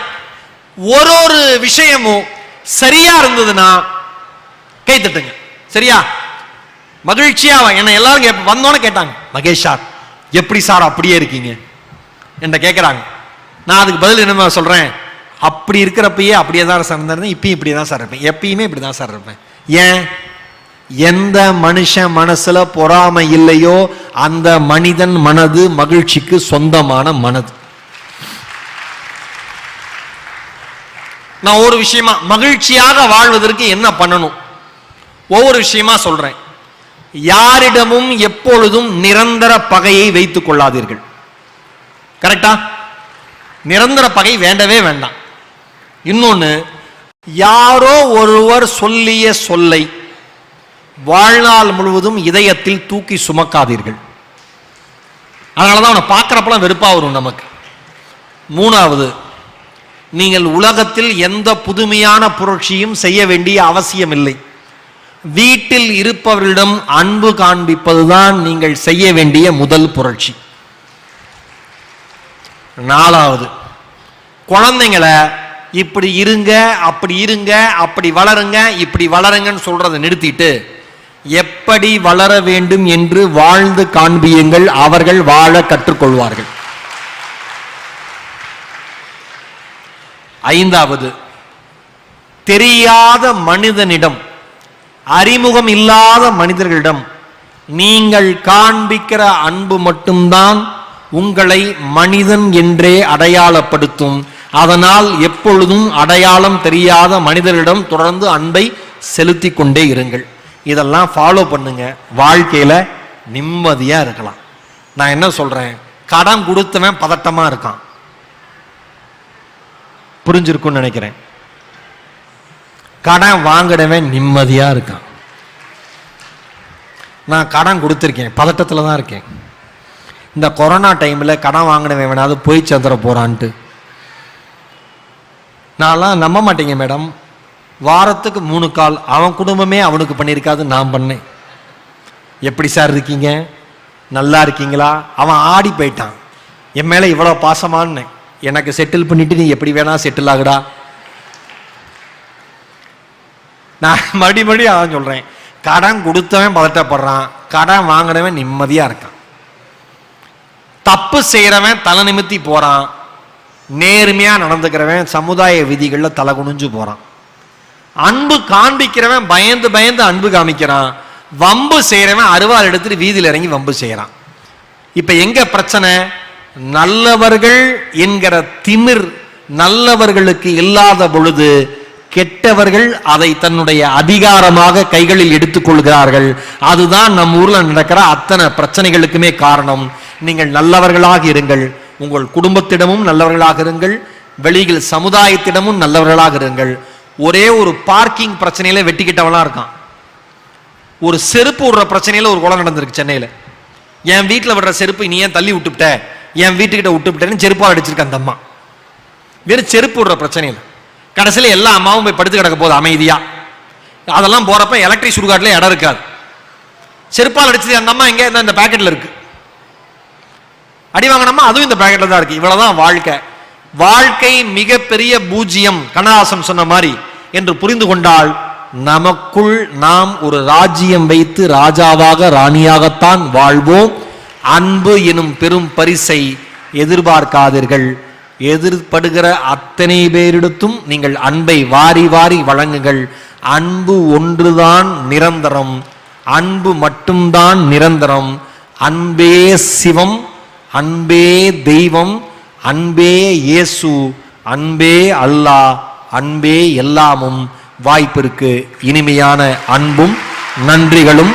ஒரு விஷயமும் சரியா இருந்ததுன்னா கை தட்டுங்க. சரியா? மகிழ்ச்சியா என்ன எல்லாரும் வந்தோன்னு கேட்டாங்க, மகேஷ் சார் எப்படி சார் அப்படியே இருக்கீங்க என்ன கேட்கிறாங்க. நான் அதுக்கு பதில் என்ன சொல்றேன், அப்படி இருக்கிறப்பயே அப்படியே தான் சார் இருந்தேன், இப்பயும் இப்படி தான் சார் இருப்பேன், எப்பயுமே இப்படி தான் சார் இருப்பேன். ஏன்? எந்த மனுஷன் மனசுல பொறாமை இல்லையோ அந்த மனிதன் மனது மகிழ்ச்சிக்கு சொந்தமான மனது. நான் ஒரு விஷயமா மகிழ்ச்சியாக வாழ்வதற்கு என்ன பண்ணணும், ஒவ்வொரு விஷயமா சொல்றேன். யாரிடமும் எப்பொழுதும் நிரந்தர பகையை வைத்துக் கொள்ளாதீர்கள். கரெக்டா? நிரந்தர பகை வேண்டவே வேண்டாம். இன்னொன்னு, யாரோ ஒருவர் சொல்லிய சொல்லை வாழ்நாள் முழுவதும் இதயத்தில் தூக்கி சுமக்காதீர்கள். அதனாலதான் அவனை பார்க்கிறப்பெல்லாம் வெறுப்பா வரும் நமக்கு. மூணாவது, நீங்கள் உலகத்தில் எந்த புதுமையான புரட்சியும் செய்ய வேண்டிய அவசியம் இல்லை. வீட்டில் இருப்பவர்களிடம் அன்பு காண்பிப்பதுதான் நீங்கள் செய்ய வேண்டிய முதல் புரட்சி. நாலாவது, குழந்தைங்களை இப்படி இருங்க, அப்படி இருங்க, அப்படி வளருங்க, இப்படி வளருங்கன்னு சொல்றதை நிறுத்திட்டு எப்படி வளர வேண்டும் என்று வாழ்ந்து காண்பியுங்கள். அவர்கள் வாழ கற்றுக்கொள்வார்கள். ஐந்தாவது, தெரியாத மனிதனிடம், அறிமுகம் இல்லாத மனிதர்களிடம் நீங்கள் காண்பிக்கிற அன்பு மட்டும்தான் உங்களை மனிதன் என்றே அடையாளப்படுத்தும். அதனால் எப்பொழுதும் அடையாளம் தெரியாத மனிதர்களிடம் தொடர்ந்து அன்பை செலுத்தி கொண்டே இருங்கள். இதெல்லாம் ஃபாலோ பண்ணுங்க, வாழ்க்கையில நிம்மதியா இருக்கலாம். நான் என்ன சொல்றேன், கடன் கொடுத்தவன் பதட்டமா இருக்கான், புரிஞ்சிருக்கும்னு நினைக்கிறேன். கடன் வாங்கினவன் நிம்மதியா இருக்கான். நான் கடன் கொடுத்திருக்கேன், பதட்டத்துல தான் இருக்கேன். இந்த கொரோனா டைம்ல கடன் வாங்கினவன் வேணாவது போய் சேர்ந்துட போறான்ட்டு. நான்லாம் நம்ப மாட்டேங்க மேடம், வாரத்துக்கு 3 கால் அவன் குடும்பமே அவனுக்கு பண்ணியிருக்காது, நான் பண்ணேன். எப்படி சார் இருக்கீங்க, நல்லா இருக்கீங்களா? அவன் ஆடி போயிட்டான், என் மேல இவ்வளவு பாசமானு. எனக்கு செட்டில் பண்ணிட்டு நீ எப்படி வேணா செட்டில் ஆகுடா. நான் மறுபடியும் அவன் சொல்றேன், கடன் கொடுத்தவன் பதட்டப்படுறான், கடன் வாங்கினவன் நிம்மதியா இருக்கான். தப்பு செய்யறவன் தலை நிமித்தி போறான், நேர்மையா நடந்துக்கிறவன் சமுதாய விதிகள்ல தலை குனிஞ்சு போறான். அன்பு காண்பிக்கிறவன் பயந்து பயந்து அன்பு காமிக்கிறான், வம்பு செய்யறவன் அருவாள் எடுத்துட்டு வீதியில் இறங்கி வம்பு செய்யறான். இப்ப எங்க பிரச்சனை? நல்லவர்கள் என்கிற திமிர் நல்லவர்களுக்கு இல்லாத பொழுது கெட்டவர்கள் அதை தன்னுடைய அதிகாரமாக கைகளில் எடுத்துக் கொள்கிறார்கள். அதுதான் நம்ம ஊர்ல நடக்கிற அத்தனை பிரச்சனைகளுக்குமே காரணம். நீங்கள் நல்லவர்களாக இருங்கள், உங்கள் குடும்பத்திடமும் நல்லவர்களாக இருங்கள், வெளியில் சமுதாயத்திடமும் நல்லவர்களாக இருங்கள். ஒரே ஒரு பார்க்கிங் பிரச்சனையில வெட்டிக்கிட்டவனா இருக்கான். ஒரு செருப்பு விடுற பிரச்சனையில ஒரு கொலை நடந்திருக்கு சென்னையில. என் வீட்டில் விடுற செருப்பு நீ ஏன் தள்ளி விட்டுவிட்ட, என் வீட்டுக்கிட்ட விட்டுவிட்டேன்னு செருப்பால் அடிச்சிருக்க அந்த அம்மா. வெறும் செருப்பு விடுற பிரச்சனையில் கடைசியில் எல்லா அம்மாவும் போய் படுத்து கிடக்க போகுது அமைதியா. அதெல்லாம் போறப்ப எலக்ட்ரிக் சுடுகாட்டுல இடம் இருக்காது. செருப்பால் அடிச்சது அந்த அம்மா எங்க இந்த பேக்கெட்ல இருக்கு, அடி வாங்கினம்மா அதுவும் இந்த பேக்கெட்ல தான் இருக்கு. இவ்வளவுதான் வாழ்க்கை. வாழ்க்கை மிகப்பெரிய பூஜ்யம், கண்ணதாசன் சொன்ன மாதிரி என்று புரிந்து கொண்டால் நமக்குள் நாம் ஒரு ராஜ்யம் வைத்து ராஜாவாக ராணியாகத்தான் வாழ்வோம். அன்பு எனும் பெரும் பரிசை எதிர்பார்க்காதீர்கள். எதிர்படுகிற அத்தனை பேரிடத்தும் நீங்கள் அன்பை வாரி வாரி வழங்குங்கள். அன்பு ஒன்றுதான் நிரந்தரம், அன்பு மட்டும்தான் நிரந்தரம். அன்பே சிவம், அன்பே தெய்வம், அன்பே இயேசு, அன்பே அல்லாஹ், அன்பே எல்லாமும் வாய்ப்பிற்கு இனிமையான அன்பும் நன்றிகளும்